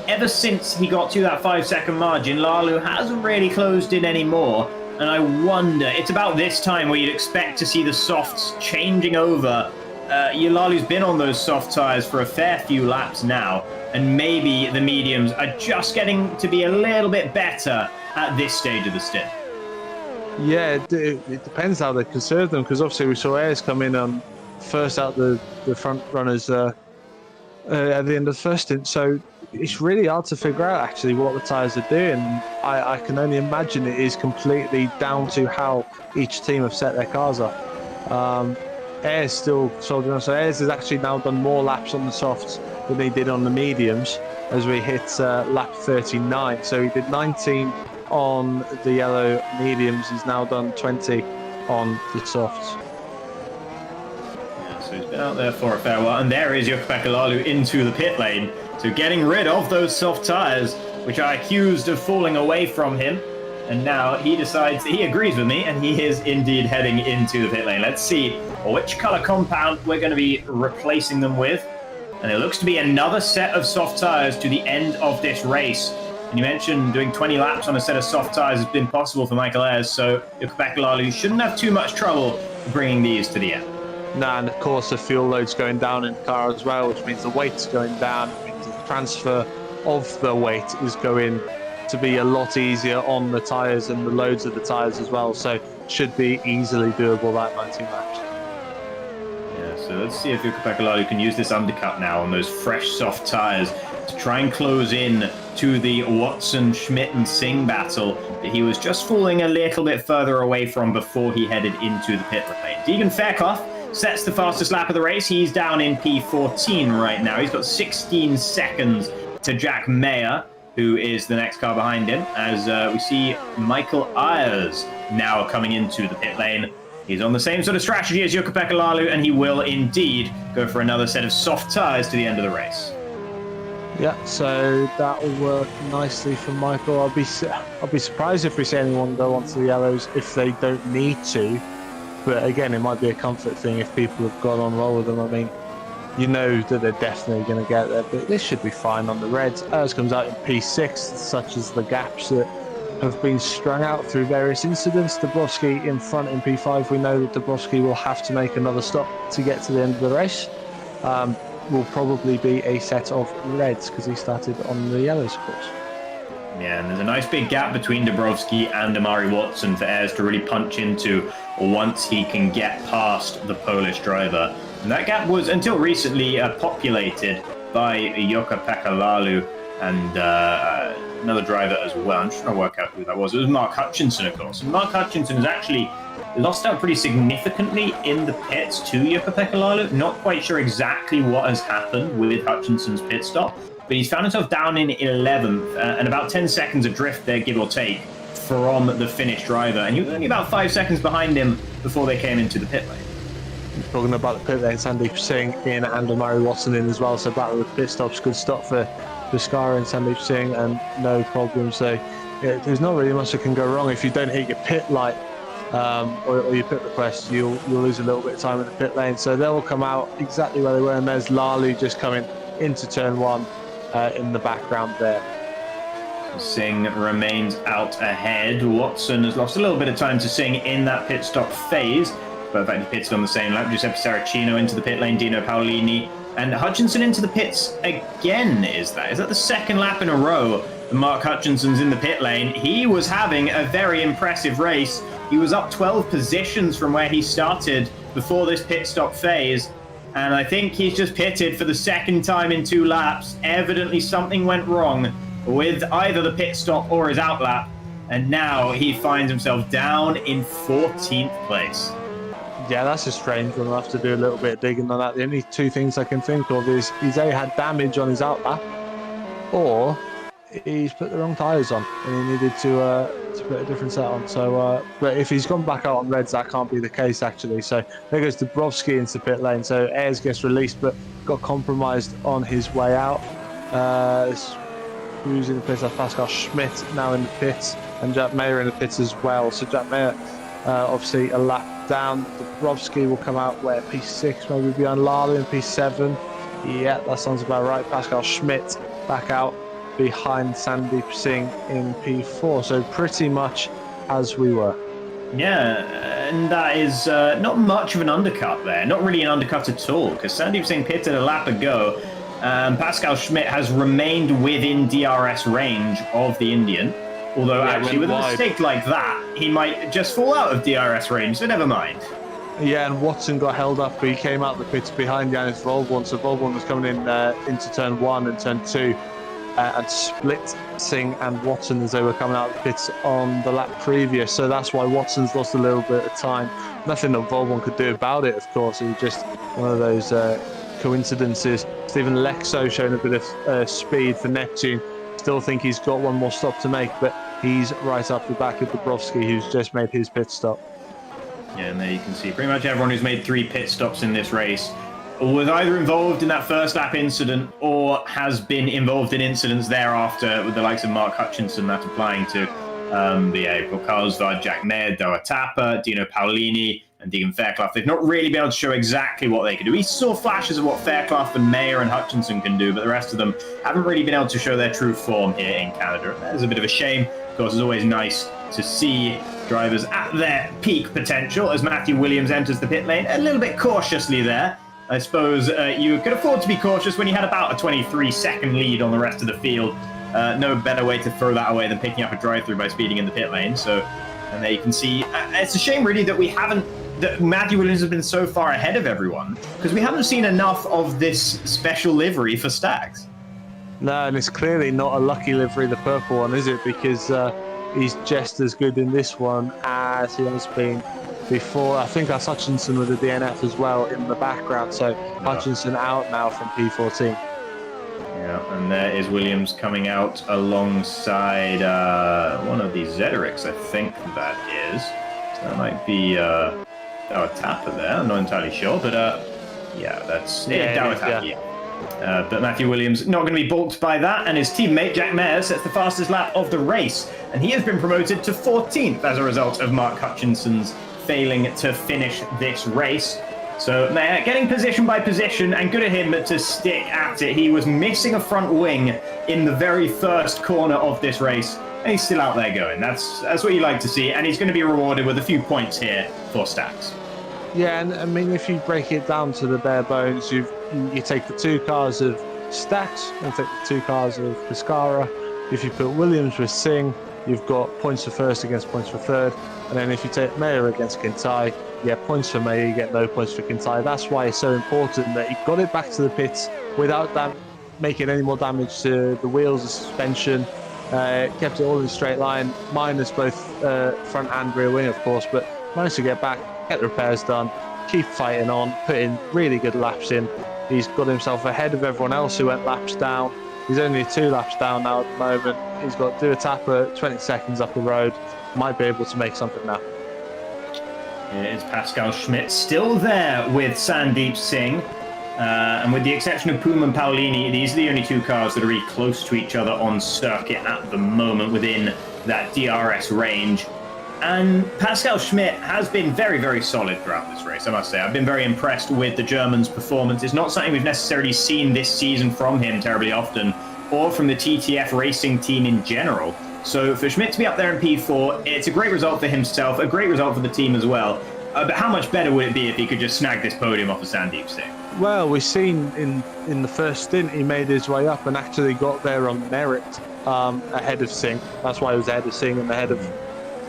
ever since he got to that 5-second margin, Laulu hasn't really closed in anymore. And I wonder, it's about this time where you'd expect to see the softs changing over. Laulu's been on those soft tyres for a fair few laps now, and maybe the mediums are just getting to be a little bit better at this stage of the stint. Yeah, it depends how they conserve them, because obviously we saw Ayers come in first out the front runners at the end of the first stint, so it's really hard to figure out actually what the tyres are doing. I can only imagine it is completely down to how each team have set their cars up. Ayers still soldering on, so Ayers has actually now done more laps on the softs than he did on the mediums as we hit lap 39. So he did 19 on the yellow mediums, he's now done 20 on the softs. Yeah, so he's been out there for a fair while, and there is Jukka-Pekka Laulu into the pit lane. So getting rid of those soft tyres, which I accused of falling away from him. And now he decides that he agrees with me, and he is indeed heading into the pit lane. Let's see which colour compound we're going to be replacing them with. And it looks to be another set of soft tyres to the end of this race. And you mentioned doing 20 laps on a set of soft tyres has been possible for Michael Ayers, so Jukka-Pekka Laulu shouldn't have too much trouble bringing these to the end. Nah, and of course the fuel load's going down in the car as well, which means the weight's going down. It means the transfer of the weight is going to be a lot easier on the tyres and the loads of the tyres as well, so should be easily doable, that 19 laps. Yeah, so let's see if Jukka-Pekka Laulu can use this undercut now on those fresh soft tyres to try and close in to the Watson, Schmidt and Singh battle that he was just falling a little bit further away from before he headed into the pit lane. Deegan Fairclough sets the fastest lap of the race. He's down in P14 right now. He's got 16 seconds to Jack Mayer, who is the next car behind him, as we see Michael Ayers now coming into the pit lane. He's on the same sort of strategy as Jukka-Pekka Laulu, and he will indeed go for another set of soft tyres to the end of the race. Yeah, so that will work nicely for Michael. I'll be surprised if we see anyone go onto the yellows if they don't need to. But again, it might be a comfort thing if people have gone on well with them. I mean, you know that they're definitely going to get there, but this should be fine on the reds. Ours comes out in P6, such as the gaps that have been strung out through various incidents. Debrovsky in front in P5. We know that Debrovsky will have to make another stop to get to the end of the race. Will probably be a set of reds because he started on the yellows, of course. Yeah, and there's a nice big gap between Debrovsky and Amari Watson for Ayers to really punch into once he can get past the Polish driver. And that gap was, until recently, populated by Jukka-Pekka Laulu and another driver as well. I'm just trying to work out who that was. It was Mark Hutchinson, of course. And Mark Hutchinson has actually lost out pretty significantly in the pits to Jukka-Pekka Lailu. Not quite sure exactly what has happened with Hutchinson's pit stop, but he's found himself down in 11th and about 10 seconds adrift there, give or take, from the Finnish driver. And he was only about 5 seconds behind him before they came into the pit lane. Talking about the pit lane, Sandeep Singh in and Murray Watson in as well. So battle with pit stops, good stop for Pescara and Sandeep Singh, and no problem. So yeah, there's not really much that can go wrong if you don't hit your pit light or your pit request. You'll lose a little bit of time in the pit lane. So they'll come out exactly where they were, and there's Lailu just coming into turn one in the background there. Singh remains out ahead. Watson has lost a little bit of time to Singh in that pit stop phase. But in fact, he pitted on the same lap. Giuseppe Saracino into the pit lane, Dino Paolini, and Hutchinson into the pits again. Is that the second lap in a row? Mark Hutchinson's in the pit lane. He was having a very impressive race. He was up 12 positions from where he started before this pit stop phase. And I think he's just pitted for the second time in 2 laps. Evidently something went wrong with either the pit stop or his out lap. And now he finds himself down in 14th place. Yeah, that's a strange one. I'll have to do a little bit of digging on that. The only 2 things I can think of is he's A, had damage on his out lap, or he's put the wrong tyres on and he needed to put a different set on. So, but if he's gone back out on reds, that can't be the case actually. So there goes Debrovsky into pit lane. So Ayres gets released, but got compromised on his way out. Who's in the pits? That's Pascal Schmidt now in the pits, and Jack Mayer in the pits as well. So Jack Mayer, obviously a lap down. Debrovsky will come out where P6, maybe behind Lailu in P7. Yeah, that sounds about right. Pascal Schmidt back out behind Sandeep Singh in P4. So pretty much as we were. Yeah, and that is not much of an undercut there. Not really an undercut at all, because Sandeep Singh pitted a lap ago. Pascal Schmidt has remained within DRS range of the Indian. Although actually with a mistake like that, he might just fall out of DRS range, so never mind. Yeah, and Watson got held up, but he came out the pits behind Janis Volborn. So Volborn was coming in into turn 1 and turn 2 and split Singh and Watson as they were coming out of the pits on the lap previous. So that's why Watson's lost a little bit of time. Nothing that Volborn could do about it, of course. It was just one of those coincidences. Stephen Lexo showing a bit of speed for Neptune. Still think he's got one more stop to make, but he's right up the back of Debrovsky, who's just made his pit stop. Yeah, and there you can see pretty much everyone who's made 3 pit stops in this race was either involved in that first lap incident or has been involved in incidents thereafter, with the likes of Mark Hutchinson that applying to April Karlsvad, Jack Mayer, Doa Tapper, Dino Paolini, and Deegan Fairclough. They've not really been able to show exactly what they can do. We saw flashes of what Fairclough and Mayer and Hutchinson can do, but the rest of them haven't really been able to show their true form here in Canada. That is a bit of a shame. Of course, it's always nice to see drivers at their peak potential as Matthew Williams enters the pit lane a little bit cautiously there. I suppose you could afford to be cautious when you had about a 23-second lead on the rest of the field. No better way to throw that away than picking up a drive-through by speeding in the pit lane. So, and there you can see, it's a shame really that Matthew Williams has been so far ahead of everyone, because we haven't seen enough of this special livery for Stags. No, and it's clearly not a lucky livery, the purple one, is it? Because he's just as good in this one as he has been before. I think that's Hutchinson with the DNF as well in the background. So Hutchinson out now from P14. Yeah, and there is Williams coming out alongside one of the Zederics, I think that is. So that might be a Tapper there. I'm not entirely sure, but yeah, that's Dawataki. But Matthew Williams not going to be balked by that, and his teammate Jack Mayer sets the fastest lap of the race, and he has been promoted to 14th as a result of Mark Hutchinson's failing to finish this race. So Mayer getting position by position, and good of him to stick at it. He was missing a front wing in the very first corner of this race, and he's still out there going. That's what you like to see, and he's going to be rewarded with a few points here for Stags. Yeah, and I mean, if you break it down to the bare bones, you take the 2 cars of Stags and take the 2 cars of Pescara. If you put Williams with Singh, you've got points for first against points for third. And then if you take Mayer against Kintai, you get points for Mayer, you get no points for Kintai. That's why it's so important that he got it back to the pits without making any more damage to the wheels, the suspension, kept it all in a straight line, minus both front and rear wing, of course, but managed to get back, get the repairs done, keep fighting on, put in really good laps in. He's got himself ahead of everyone else who went laps down. He's only 2 laps down now at the moment. He's got to do a tapper 20 seconds up the road. Might be able to make something now. It's Pascal Schmidt still there with Sandeep Singh. And with the exception of Puma and Paolini, these are the only 2 cars that are really close to each other on circuit at the moment within that DRS range. And Pascal Schmidt has been very, very solid throughout this race, I must say. I've been very impressed with the German's performance. It's not something we've necessarily seen this season from him terribly often, or from the TTF racing team in general. So for Schmidt to be up there in P4, it's a great result for himself, a great result for the team as well. But how much better would it be if he could just snag this podium off of Sandeep Singh? Well, we've seen in the first stint he made his way up and actually got there on merit ahead of Singh. That's why he was ahead of Singh and ahead of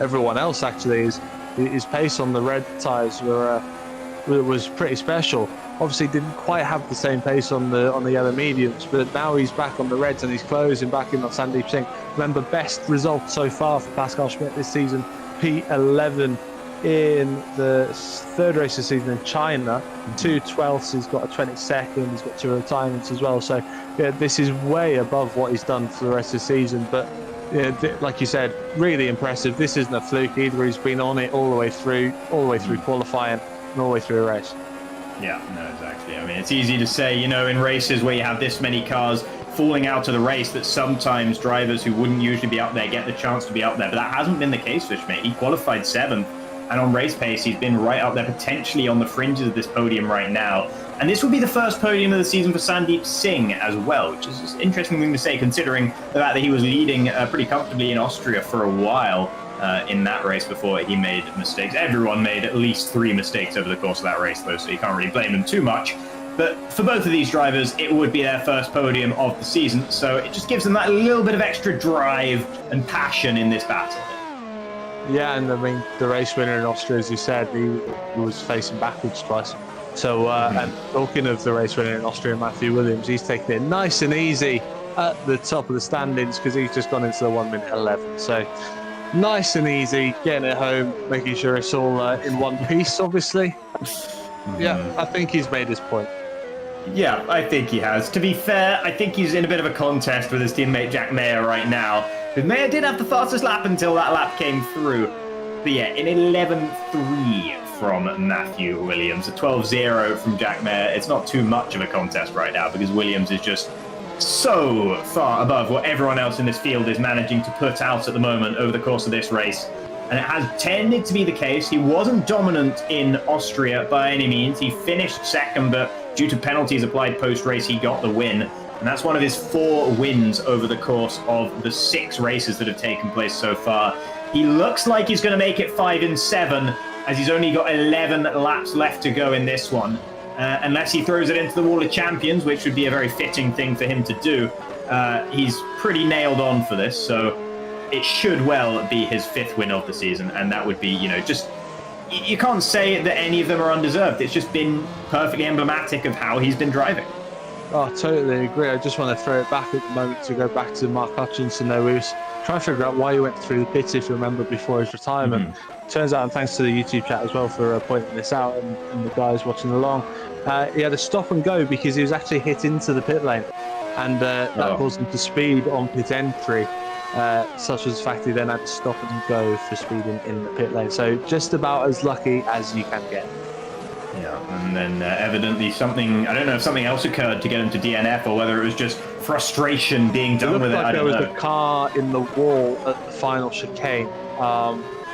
everyone else. Actually, his pace on the red tyres was pretty special. Obviously, didn't quite have the same pace on the yellow mediums, but now he's back on the reds and he's closing back in on Sandeep Singh. Remember, best result so far for Pascal Schmidt this season, P11 in the 3rd race of the season in China. 2/12ths, he's got a 22nd, he's got 2 retirements as well. So yeah, this is way above what he's done for the rest of the season. But yeah, like you said, really impressive. This isn't a fluke either. He's been on it all the way through qualifying and all the way through a race. Yeah, no, exactly. I mean, it's easy to say, you know, in races where you have this many cars falling out of the race, that sometimes drivers who wouldn't usually be up there get the chance to be up there. But that hasn't been the case for Schmidt. He qualified 7th, and on race pace, he's been right up there, potentially on the fringes of this podium right now. And this will be the first podium of the season for Sandeep Singh as well, which is an interesting thing to say, considering the fact that he was leading pretty comfortably in Austria for a while in that race before he made mistakes. Everyone made at least 3 mistakes over the course of that race, though, so you can't really blame them too much. But for both of these drivers, it would be their first podium of the season, so it just gives them that little bit of extra drive and passion in this battle. Yeah, and I mean, the race winner in Austria, as you said, he was facing backwards twice. So, and talking of the race winner in Austria, Matthew Williams, he's taking it nice and easy at the top of the standings because he's just gone into the 1:11. So, nice and easy, getting it home, making sure it's all in one piece, obviously. Yeah, I think he's made his point. Yeah, I think he has. To be fair, I think he's in a bit of a contest with his teammate Jack Mayer right now. Because Mayer did have the fastest lap until that lap came through. But yeah, in 11.3 from Matthew Williams, a 12.0 from Jack Mayer. It's not too much of a contest right now because Williams is just so far above what everyone else in this field is managing to put out at the moment over the course of this race. And it has tended to be the case. He wasn't dominant in Austria by any means. He finished 2nd, but due to penalties applied post-race, he got the win. And that's one of his 4 wins over the course of the 6 races that have taken place so far. He looks like he's going to make it 5 and 7, as he's only got 11 laps left to go in this one. Unless he throws it into the Wall of Champions, which would be a very fitting thing for him to do. He's pretty nailed on for this, so it should well be his 5th win of the season. And that would be, you know, just... You can't say that any of them are undeserved. It's just been perfectly emblematic of how he's been driving. Oh, totally agree. I just want to throw it back at the moment to go back to Mark Hutchinson. There, we was trying to figure out why he went through the pits, if you remember, before his retirement. Turns out, and thanks to the YouTube chat as well for pointing this out and the guys watching along, he had a stop and go because he was actually hit into the pit lane, and that caused him to speed on pit entry. Such as the fact he then had to stop and go for speeding in the pit lane. So just about as lucky as you can get. Yeah, and then evidently something, I don't know if something else occurred to get him to DNF or whether it was just frustration being done with it. I don't know. There was a car in the wall at the final chicane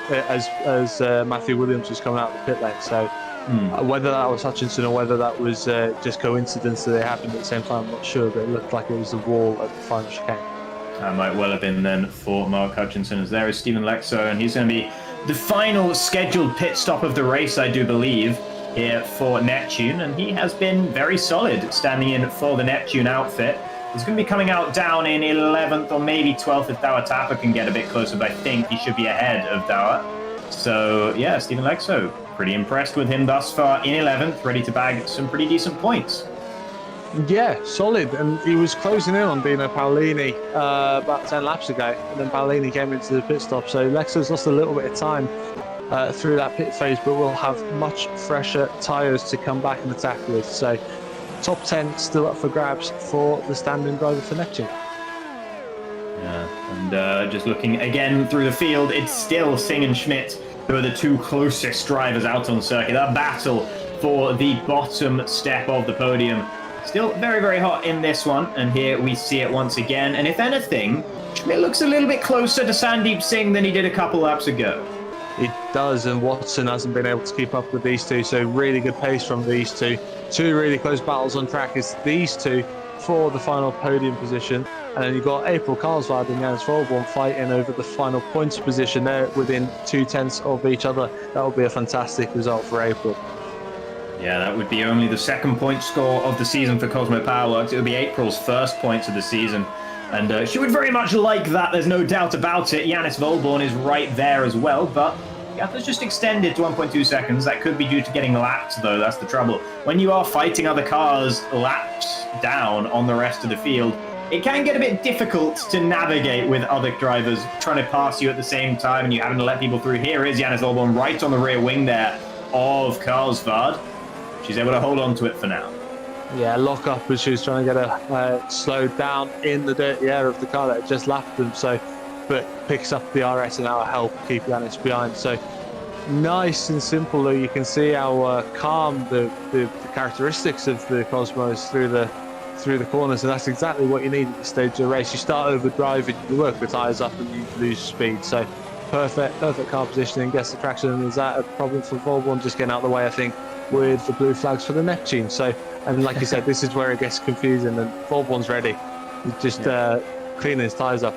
as Matthew Williams was coming out of the pit lane. So whether that was Hutchinson or whether that was just coincidence that they happened at the same time, I'm not sure, but it looked like it was the wall at the final chicane. That might well have been then for Mark Hutchinson, as there is Stephen Lexo, and he's going to be the final scheduled pit stop of the race, I do believe, here for Neptune, and he has been very solid standing in for the Neptune outfit. He's going to be coming out down in 11th or maybe 12th if Dower Tapper can get a bit closer, but I think he should be ahead of Dower. So yeah, Stephen Lexo, pretty impressed with him thus far in 11th, ready to bag some pretty decent points. Yeah, solid. And he was closing in on Dino Paolini about 10 laps ago. And then Paolini came into the pit stop. So Lexo's lost a little bit of time through that pit phase, but we'll have much fresher tyres to come back and attack with. So top 10 still up for grabs for the standing driver for Neptune. Yeah, and just looking again through the field, it's still Singh and Schmidt who are the two closest drivers out on circuit. That battle for the bottom step of the podium still very, very hot in this one. And here we see it once again. And if anything, Schmidt looks a little bit closer to Sandeep Singh than he did a couple laps ago. It does, and Watson hasn't been able to keep up with these two, so really good pace from these two. Two really close battles on track. It's these two for the final podium position, and then you've got April Carlsvad and Jens Volborn fighting over the final points position. They're within 2/10 of each other. That would be a fantastic result for April. Yeah, that would be only the second point score of the season for Cosmo Powerworks. It would be April's first points of the season. And she would very much like that, there's no doubt about it. Jens Volborn is right there as well, but the gap has just extended to 1.2 seconds. That could be due to getting lapped, though. That's the trouble. When you are fighting other cars laps down on the rest of the field, it can get a bit difficult to navigate with other drivers trying to pass you at the same time, and you having to let people through. Here is Jens Volborn right on the rear wing there of Carlsvad. She's able to hold on to it for now. Yeah, lock up as she was trying to get her slowed down in the dirty air of the car that had just lapped them. So, but picks up the RS and our help keep Yanis behind. So nice and simple. Though you can see how calm the characteristics of the Cosmos through the corners, and that's exactly what you need at this stage of the race. You start overdriving, you work the tyres up, and you lose speed. So perfect car positioning, gets the traction. And is that a problem for Volborn? Just getting out of the way, I think, with the blue flags for the Neptune. So, and like you said, this is where it gets confusing, and Volborn's ready. He's just cleaning his tyres up.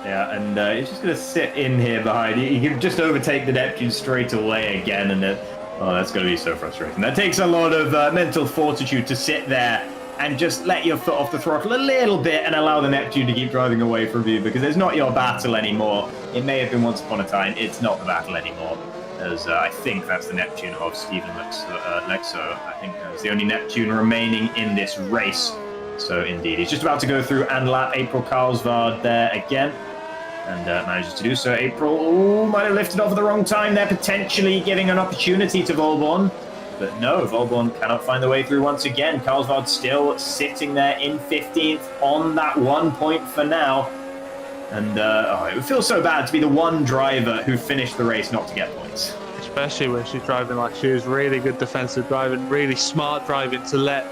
Yeah, and he's just going to sit in here behind. He can just overtake the Neptune straight away again, and that's going to be so frustrating. That takes a lot of mental fortitude to sit there and just let your foot off the throttle a little bit and allow the Neptune to keep driving away from you, because it's not your battle anymore. It may have been once upon a time. It's not the battle anymore. As I think that's the Neptune of Stephen Lexo. I think that's the only Neptune remaining in this race. So indeed, he's just about to go through and lap April Carlsvad there again. And manages to do so. April might have lifted off at the wrong time there, potentially giving an opportunity to Volborn. But no, Volborn cannot find the way through once again. Carlsvad still sitting there in 15th on that 1 point for now. And it would feel so bad to be the one driver who finished the race not to get points. Especially when she's driving like she was. Really good defensive driving, really smart driving to let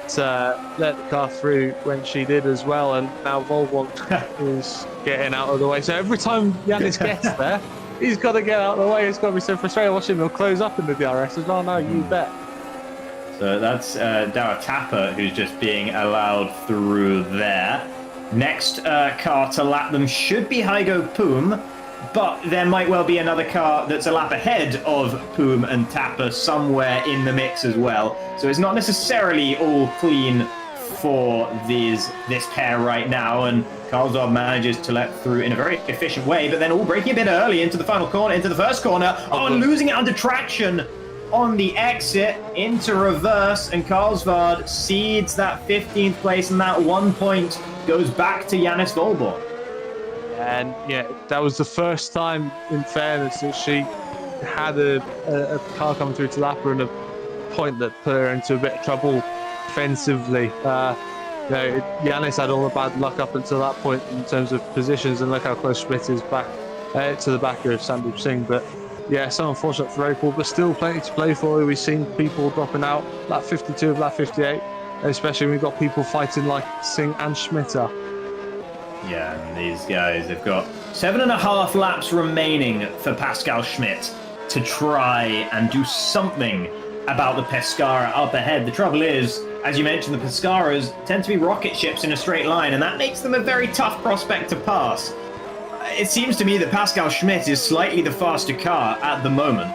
the car through when she did as well. And now Volborn is getting out of the way. So every time Yanis gets there, he's got to get out of the way. It's got to be so frustrating watching him close up in the DRS as well. No, you bet. So that's Dara Tapper who's just being allowed through there. Next car to lap them should be Hygo Poom, but there might well be another car that's a lap ahead of Poom and Tapper somewhere in the mix as well. So it's not necessarily all clean for this pair right now, and Carlsvad manages to let through in a very efficient way, but then breaking a bit early into the final corner, into the first corner, and losing it under traction on the exit into reverse, and Carlsvad cedes that 15th place, and that 1 point goes back to Jens Volborn. And yeah, that was the first time, in fairness, that she had a car coming through to lap her and a point that put her into a bit of trouble defensively. Yanis had all the bad luck up until that point in terms of positions, and look how close Schmidt is back to the back of Sandeep Singh. But yeah, so unfortunate for April, but still plenty to play for. We've seen people dropping out, lap 52 of lap 58, especially when we've got people fighting like Singh and Schmidt are. Yeah, and these guys, they've got 7.5 laps remaining for Pascal Schmidt to try and do something about the Pescara up ahead. The trouble is, as you mentioned, the Pescaras tend to be rocket ships in a straight line, and that makes them a very tough prospect to pass. It seems to me that Pascal Schmidt is slightly the faster car at the moment,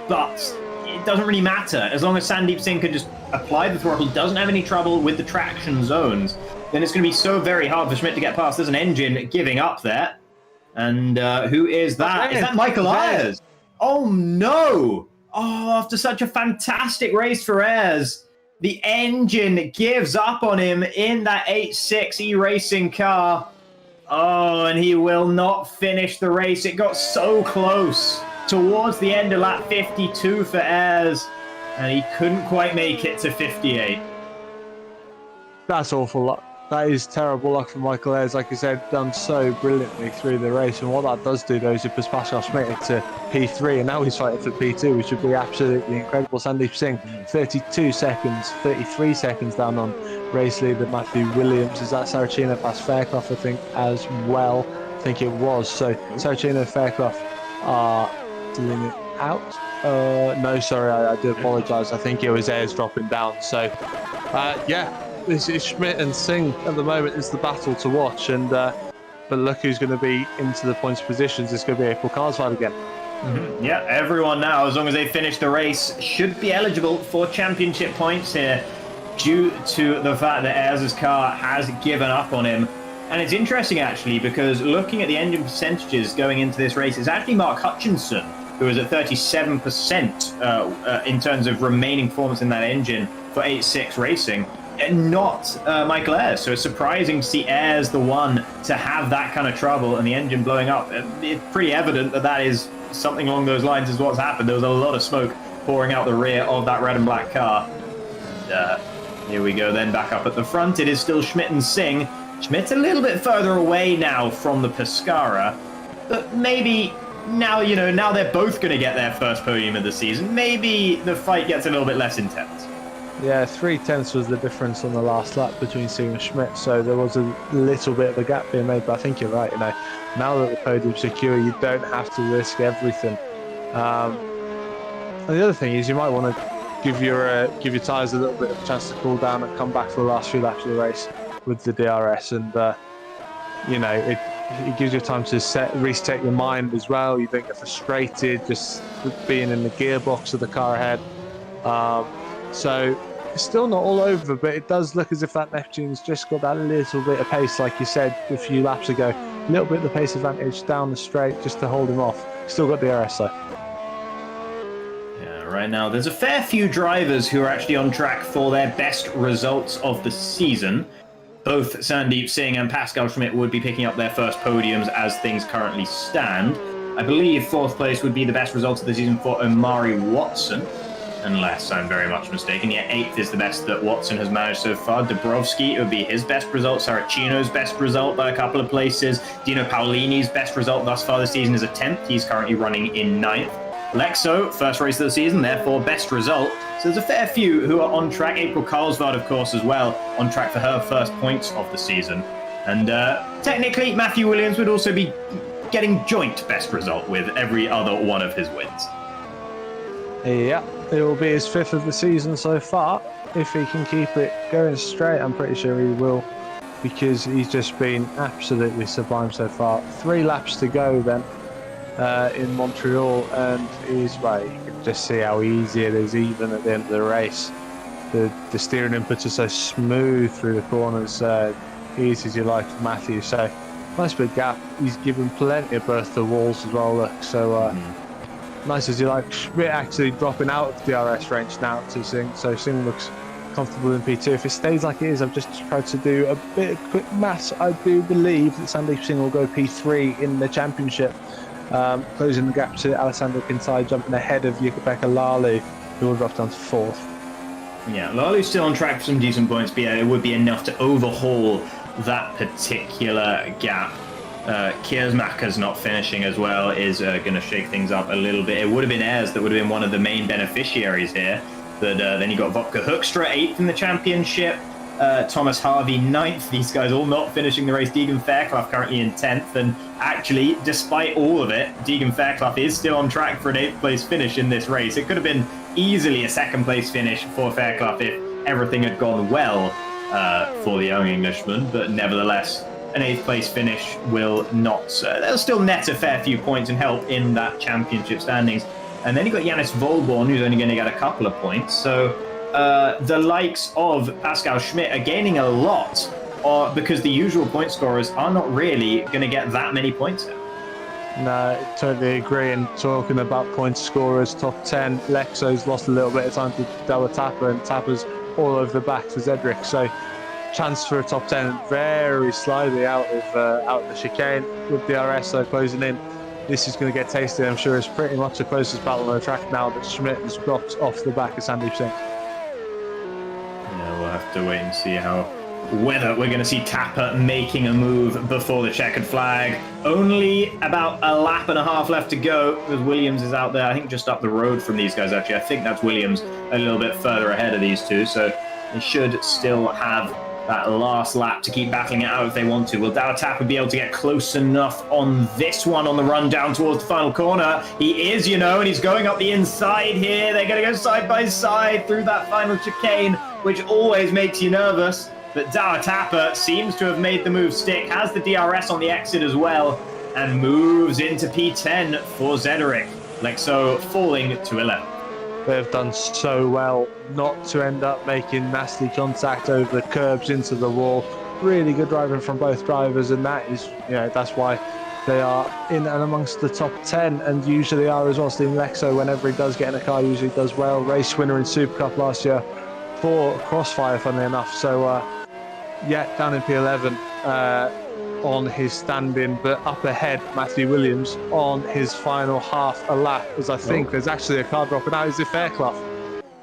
but it doesn't really matter. As long as Sandeep Singh can just apply the throttle, doesn't have any trouble with the traction zones, then it's going to be so very hard for Schmidt to get past. There's an engine giving up there. And who is that? Is that Michael Ayers? Oh, no! Oh, after such a fantastic race for Ayers, The engine gives up on him in that 8.6 E-Racing car. Oh, and he will not finish the race. It got so close towards the end of lap 52 for Ayres, and he couldn't quite make it to 58. That's awful luck. That is terrible luck for Michael Ayres. Like I said, done so brilliantly through the race. And what that does do, though, is it puts Pascal Schmidt into P3, and now he's fighting for P2, which would be absolutely incredible. Sandeep Singh, 32 seconds, 33 seconds down on race leader Matthew Williams. Is that Saracino past Fairclough, I think, as well? I think it was. So Saracino and Fairclough are dealing it out. No, sorry, I do apologise. I think it was Ayres dropping down. So, yeah. This is Schmidt and Singh at the moment is the battle to watch, and but look who's going to be into the points positions. It's going to be April Carlsbad again. Mm-hmm. Yeah, everyone now, as long as they finish the race, should be eligible for championship points here, due to the fact that Ayres' car has given up on him. And it's interesting actually, because looking at the engine percentages going into this race, it's actually Mark Hutchinson who is at 37% in terms of remaining performance in that engine for 8.6 racing. And not Michael Ayres. So it's surprising to see Ayres the one to have that kind of trouble and the engine blowing up. It's pretty evident that that is something along those lines is what's happened. There was a lot of smoke pouring out the rear of that red and black car. And, here we go then, back up at the front. It is still Schmidt and Singh. Schmidt's a little bit further away now from the Pescara. But maybe now, now they're both going to get their first podium of the season. Maybe the fight gets a little bit less intense. Yeah, 0.3 was the difference on the last lap between Singh and Schmidt, so there was a little bit of a gap being made, but I think you're right, now that the podium's secure, you don't have to risk everything. And the other thing is you might want to give your tyres a little bit of a chance to cool down and come back for the last few laps of the race with the DRS, and it gives you time to reset your mind as well. You don't get frustrated just being in the gearbox of the car ahead. So it's still not all over, but it does look as if that Neptune's just got that little bit of pace, like you said a few laps ago. A little bit of the pace advantage down the straight just to hold him off. Still got DRS though. Yeah, right now there's a fair few drivers who are actually on track for their best results of the season. Both Sandeep Singh and Pascal Schmidt would be picking up their first podiums as things currently stand. I believe fourth place would be the best result of the season for Omari Watson, unless I'm very much mistaken. Yeah, 8th is the best that Watson has managed so far. Debrovsky, it would be his best result. Saracino's best result by a couple of places. Dino Paolini's best result thus far this season is a 10th. He's currently running in 9th. Lexo, first race of the season, therefore best result. So there's a fair few who are on track. April Carlsbad, of course, as well, on track for her first points of the season. And technically, Matthew Williams would also be getting joint best result with every other one of his wins. Yeah, it will be his 5th of the season so far. If he can keep it going straight, I'm pretty sure he will, because he's just been absolutely sublime so far. 3 laps to go then in Montreal, and you can just see how easy it is even at the end of the race. The steering inputs are so smooth through the corners, easy as you like for Matthew. So nice big gap. He's given plenty of berth to walls as well. Look, so. Nice as you like. Schmidt actually dropping out of the DRS range now to Singh, so Singh looks comfortable in P2. If it stays like it is, I've just tried to do a bit of quick maths. I do believe that Sandeep Singh will go P3 in the championship, closing the gap to Alessandro Quintai, jumping ahead of Yukapeka Lalu, who will drop down to 4th. Yeah, Lalu's still on track for some decent points, but yeah, it would be enough to overhaul that particular gap. Kiersmacher's not finishing as well is going to shake things up a little bit. It would have been Ayres that would have been one of the main beneficiaries here. But then you got Vodka Hoekstra 8th in the championship. Thomas Harvey 9th. These guys all not finishing the race. Deegan Fairclough currently in 10th. And actually, despite all of it, Deegan Fairclough is still on track for an 8th place finish in this race. It could have been easily a 2nd place finish for Fairclough if everything had gone well for the young Englishman. But nevertheless, an 8th place finish will not. They'll still net a fair few points and help in that championship standings. And then you've got Jannis Volborn, who's only going to get a couple of points. So the likes of Pascal Schmidt are gaining a lot because the usual point scorers are not really going to get that many points now. No, totally agree. And talking about point scorers, top 10, Lexo's lost a little bit of time to Della Tapper, and Tapper's all over the back for Zedric. So chance for a top 10 very slightly out of the chicane with DRS closing in. This is going to get tasty. I'm sure it's pretty much the closest battle on the track now that Schmidt has dropped off the back of Sandeep Singh. Yeah, we'll have to wait and see whether we're going to see Tapper making a move before the checkered flag. Only about a lap and a half left to go, because Williams is out there, I think just up the road from these guys, actually. I think that's Williams a little bit further ahead of these two, so they should still have that last lap to keep battling it out if they want to. Will Tapper be able to get close enough on this one on the run down towards the final corner? He is, and he's going up the inside here. They're going to go side by side through that final chicane, which always makes you nervous. But Tapper seems to have made the move stick, has the DRS on the exit as well, and moves into P10 for Zedric. Lexo falling to 11. They've done so well not to end up making nasty contact over the curbs into the wall. Really good driving from both drivers, and that is, that's why they are in and amongst the top 10, and usually are as well. Steven Lexo, whenever he does get in a car, usually does well. Race winner in Super Cup last year for Crossfire, funnily enough. So, down in P11 on his stand-in, but up ahead, Matthew Williams on his final half a lap, as I think there's actually a car dropping out. Is it Fairclough?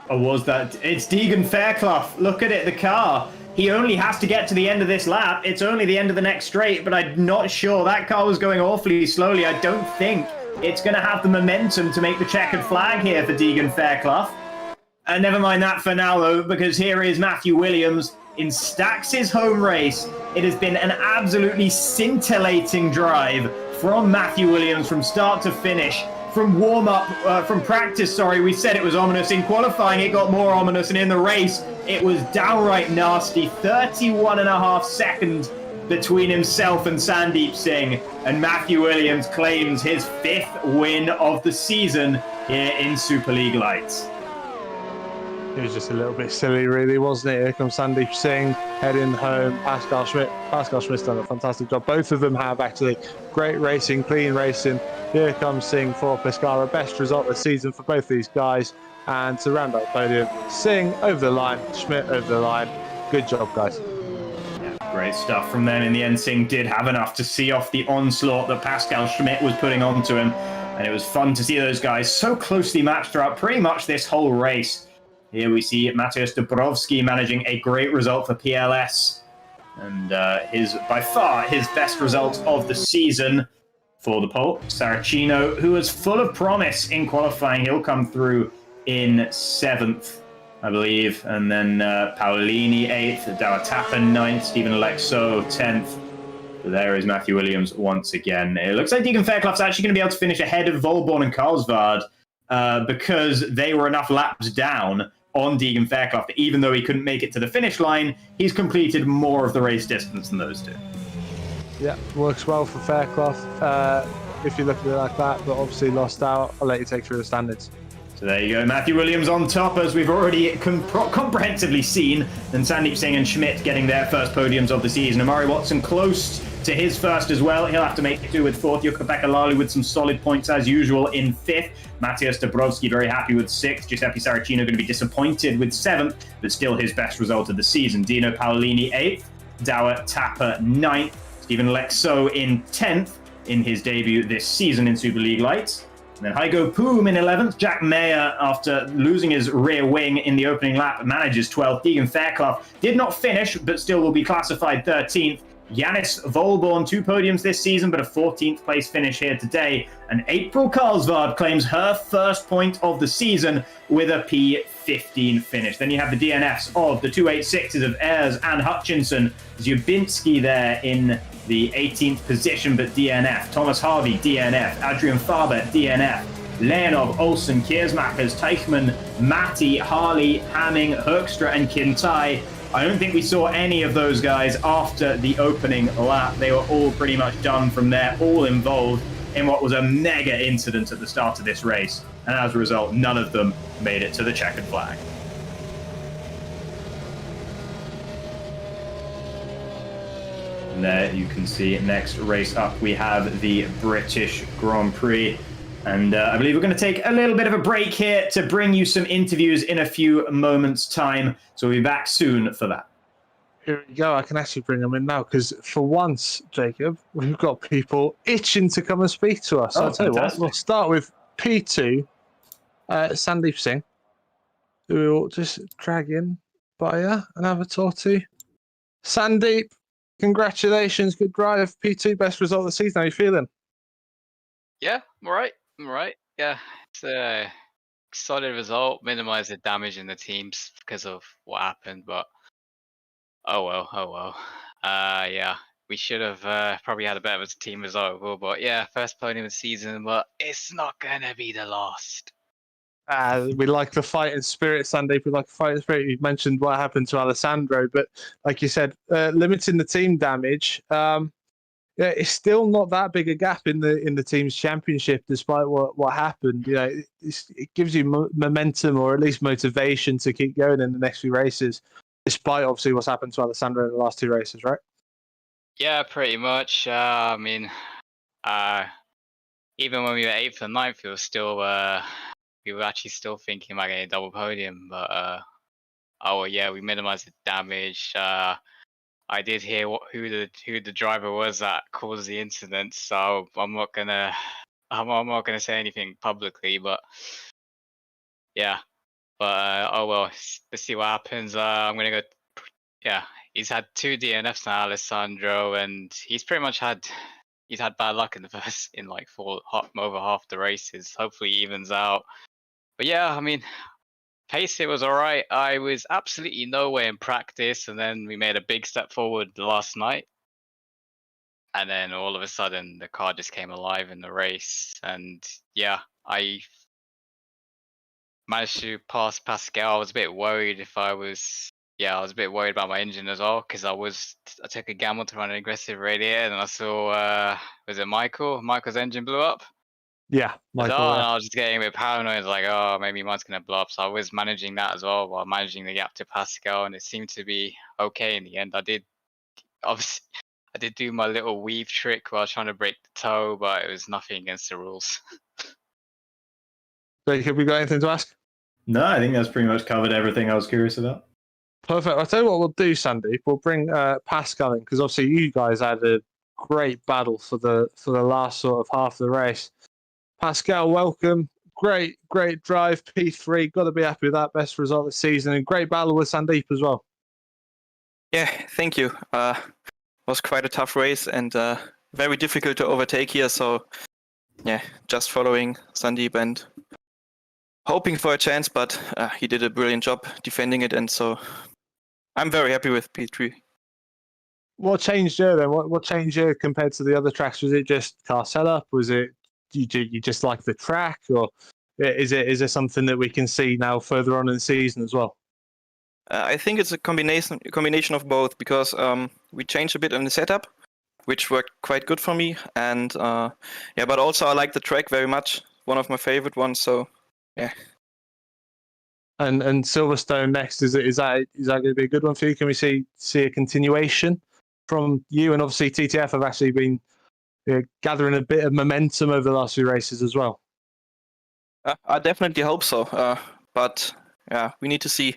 Or was that? It's Deegan Fairclough. Look at it, the car. He only has to get to the end of this lap. It's only the end of the next straight, but I'm not sure. That car was going awfully slowly. I don't think it's going to have the momentum to make the checkered flag here for Deegan Fairclough. And never mind that for now, though, because here is Matthew Williams in Stax's home race. It has been an absolutely scintillating drive from Matthew Williams from start to finish. From from practice, we said it was ominous. In qualifying, it got more ominous, and in the race, it was downright nasty. 31.5 seconds between himself and Sandeep Singh, and Matthew Williams claims his 5th win of the season here in Superleague Lights. It was just a little bit silly, really, wasn't it? Here comes Sandeep Singh heading home. Pascal Schmidt. Pascal Schmidt's done a fantastic job. Both of them have, actually. Great racing, clean racing. Here comes Singh for Pescara. Best result of the season for both these guys. And to round out the podium, Singh over the line, Schmidt over the line. Good job, guys. Yeah, great stuff from them. In the end, Singh did have enough to see off the onslaught that Pascal Schmidt was putting onto him. And it was fun to see those guys so closely matched throughout pretty much this whole race. Here we see Matthias Debrovsky managing a great result for PLS. And by far his best result of the season for the pole. Saracino, who was full of promise in qualifying. He'll come through in 7th, I believe. And then Paolini 8th, Tapper 9th, Steven Lexo 10th. So there is Matthew Williams once again. It looks like Deegan Fairclough's actually going to be able to finish ahead of Volborn and Karlsvard because they were enough laps down on Deegan Fairclough. Even though he couldn't make it to the finish line, he's completed more of the race distance than those two. Yeah, works well for Fairclough if you look at it like that, but obviously lost out. I'll let you take through the standards. So there you go, Matthew Williams on top, as we've already comprehensively seen, and Sandeep Singh and Schmidt getting their first podiums of the season. Amari Watson close to his first as well. He'll have to make it do with 4th. Jukka-Pekka Laulu with some solid points as usual in 5th. Matthias Debrovsky very happy with 6th. Giuseppe Saracino going to be disappointed with 7th, but still his best result of the season. Dino Paolini 8th. Tapper 9th. Steven Lexo in 10th in his debut this season in Superleague Lights. And then Hygo Poom in 11th. Jack Mayer, after losing his rear wing in the opening lap, manages 12th. Deegan Fairclough did not finish, but still will be classified 13th. Yanis Volborn, 2 podiums this season, but a 14th place finish here today. And April Karlsvard claims her first point of the season with a P15 finish. Then you have the DNFs of the 286s of Ayers and Hutchinson. Zubinski there in the 18th position, but DNF. Thomas Harvey, DNF. Adrian Faber, DNF. Leonov, Olsen, Kiersmakers, Teichmann, Matty, Harley, Hamming, Hoekstra, and Kintai. I don't think we saw any of those guys after the opening lap. They were all pretty much done from there, all involved in what was a mega incident at the start of this race. And as a result, none of them made it to the checkered flag. And there you can see next race up, we have the British Grand Prix. And I believe we're going to take a little bit of a break here to bring you some interviews in a few moments' time. So we'll be back soon for that. Here we go. I can actually bring them in now because for once, Jacob, we've got people itching to come and speak to us. Oh, I'll tell you what, fantastic. we'll start with P2, Sandeep Singh, who we'll just drag in by and have a talk to. Sandeep, congratulations. Good drive. P2, best result of the season. How are you feeling? Yeah, I'm alright. Yeah, it's a solid result. Minimize the damage in the teams because of what happened, but oh well. Yeah, we should have probably had a better team result overall. But yeah, first podium of the season, but it's not gonna be the last. We like the fighting spirit, Sandeep. We like the fighting spirit. You mentioned what happened to Alessandro, but like you said, limiting the team damage. Yeah, it's still not that big a gap in the team's championship, despite what happened. You know, it gives you momentum or at least motivation to keep going in the next few races, despite obviously what's happened to Alessandro in the last two races, right? Yeah, pretty much. I mean, even when we were 8th and 9th, we were actually still thinking about getting a double podium. But oh well, yeah, we minimized the damage. I did hear who the driver was that caused the incident, so I'm not gonna say anything publicly, but yeah. But oh well, let's see what happens. I'm gonna go. Yeah, he's had 2 DNFs now, Alessandro, and he's had bad luck in like over half the races. Hopefully, he evens out. But yeah, I mean, pace, it was all right. I was absolutely nowhere in practice, and then we made a big step forward last night. And then all of a sudden, the car just came alive in the race. And yeah, I managed to pass Pascal. I was a bit worried I was a bit worried about my engine as well, because I took a gamble to run an aggressive radiator, and I saw, was it Michael? Michael's engine blew up. Yeah, Michael. And I was just getting a bit paranoid, like, oh, maybe mine's gonna blow up. So I was managing that as well while managing the gap to Pascal, and it seemed to be okay in the end. I did do my little weave trick while trying to break the toe, but it was nothing against the rules. So, have we got anything to ask? No, I think that's pretty much covered everything I was curious about. Perfect. I'll tell you what we'll do, Sandeep. We'll bring Pascal in, because obviously you guys had a great battle for the last sort of half of the race. Pascal, welcome. Great drive, P3. Got to be happy with that. Best result of the season, and great battle with Sandeep as well. Yeah, thank you. Was quite a tough race and very difficult to overtake here. So, yeah, just following Sandeep and hoping for a chance, but he did a brilliant job defending it, and so I'm very happy with P3. What changed here then? What changed here compared to the other tracks? Was it just car setup? Was it you just like the track, or is it something that we can see now further on in the season as well? I think it's a combination of both, because we changed a bit on the setup, which worked quite good for me, and but also I like the track very much. One of my favorite ones. So yeah. And Silverstone next, is that going to be a good one for you? Can we see a continuation from you? And obviously TTF have actually been gathering a bit of momentum over the last few races as well. I definitely hope so. But yeah, we need to see.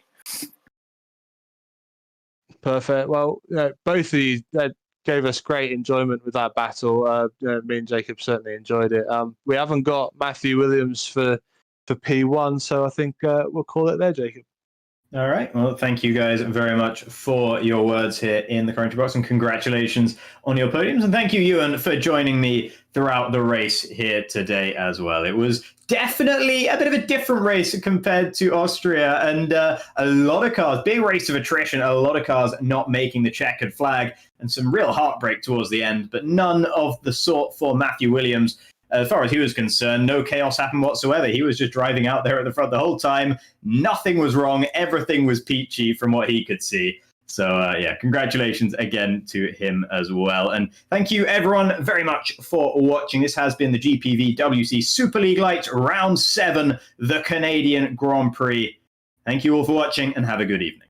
Perfect. Well, both of you gave us great enjoyment with that battle. Me and Jacob certainly enjoyed it. We haven't got Matthew Williams for P1, so I think we'll call it there, Jacob. All right. Well, thank you guys very much for your words here in the commentary box, and congratulations on your podiums. And thank you, Ewan, for joining me throughout the race here today as well. It was definitely a bit of a different race compared to Austria, and a lot of cars, big race of attrition, a lot of cars not making the checkered flag, and some real heartbreak towards the end, but none of the sort for Matthew Williams. As far as he was concerned, no chaos happened whatsoever. He was just driving out there at the front the whole time. Nothing was wrong. Everything was peachy from what he could see. So, congratulations again to him as well. And thank you, everyone, very much for watching. This has been the GPVWC Superleague Lights Round 7, the Canadian Grand Prix. Thank you all for watching, and have a good evening.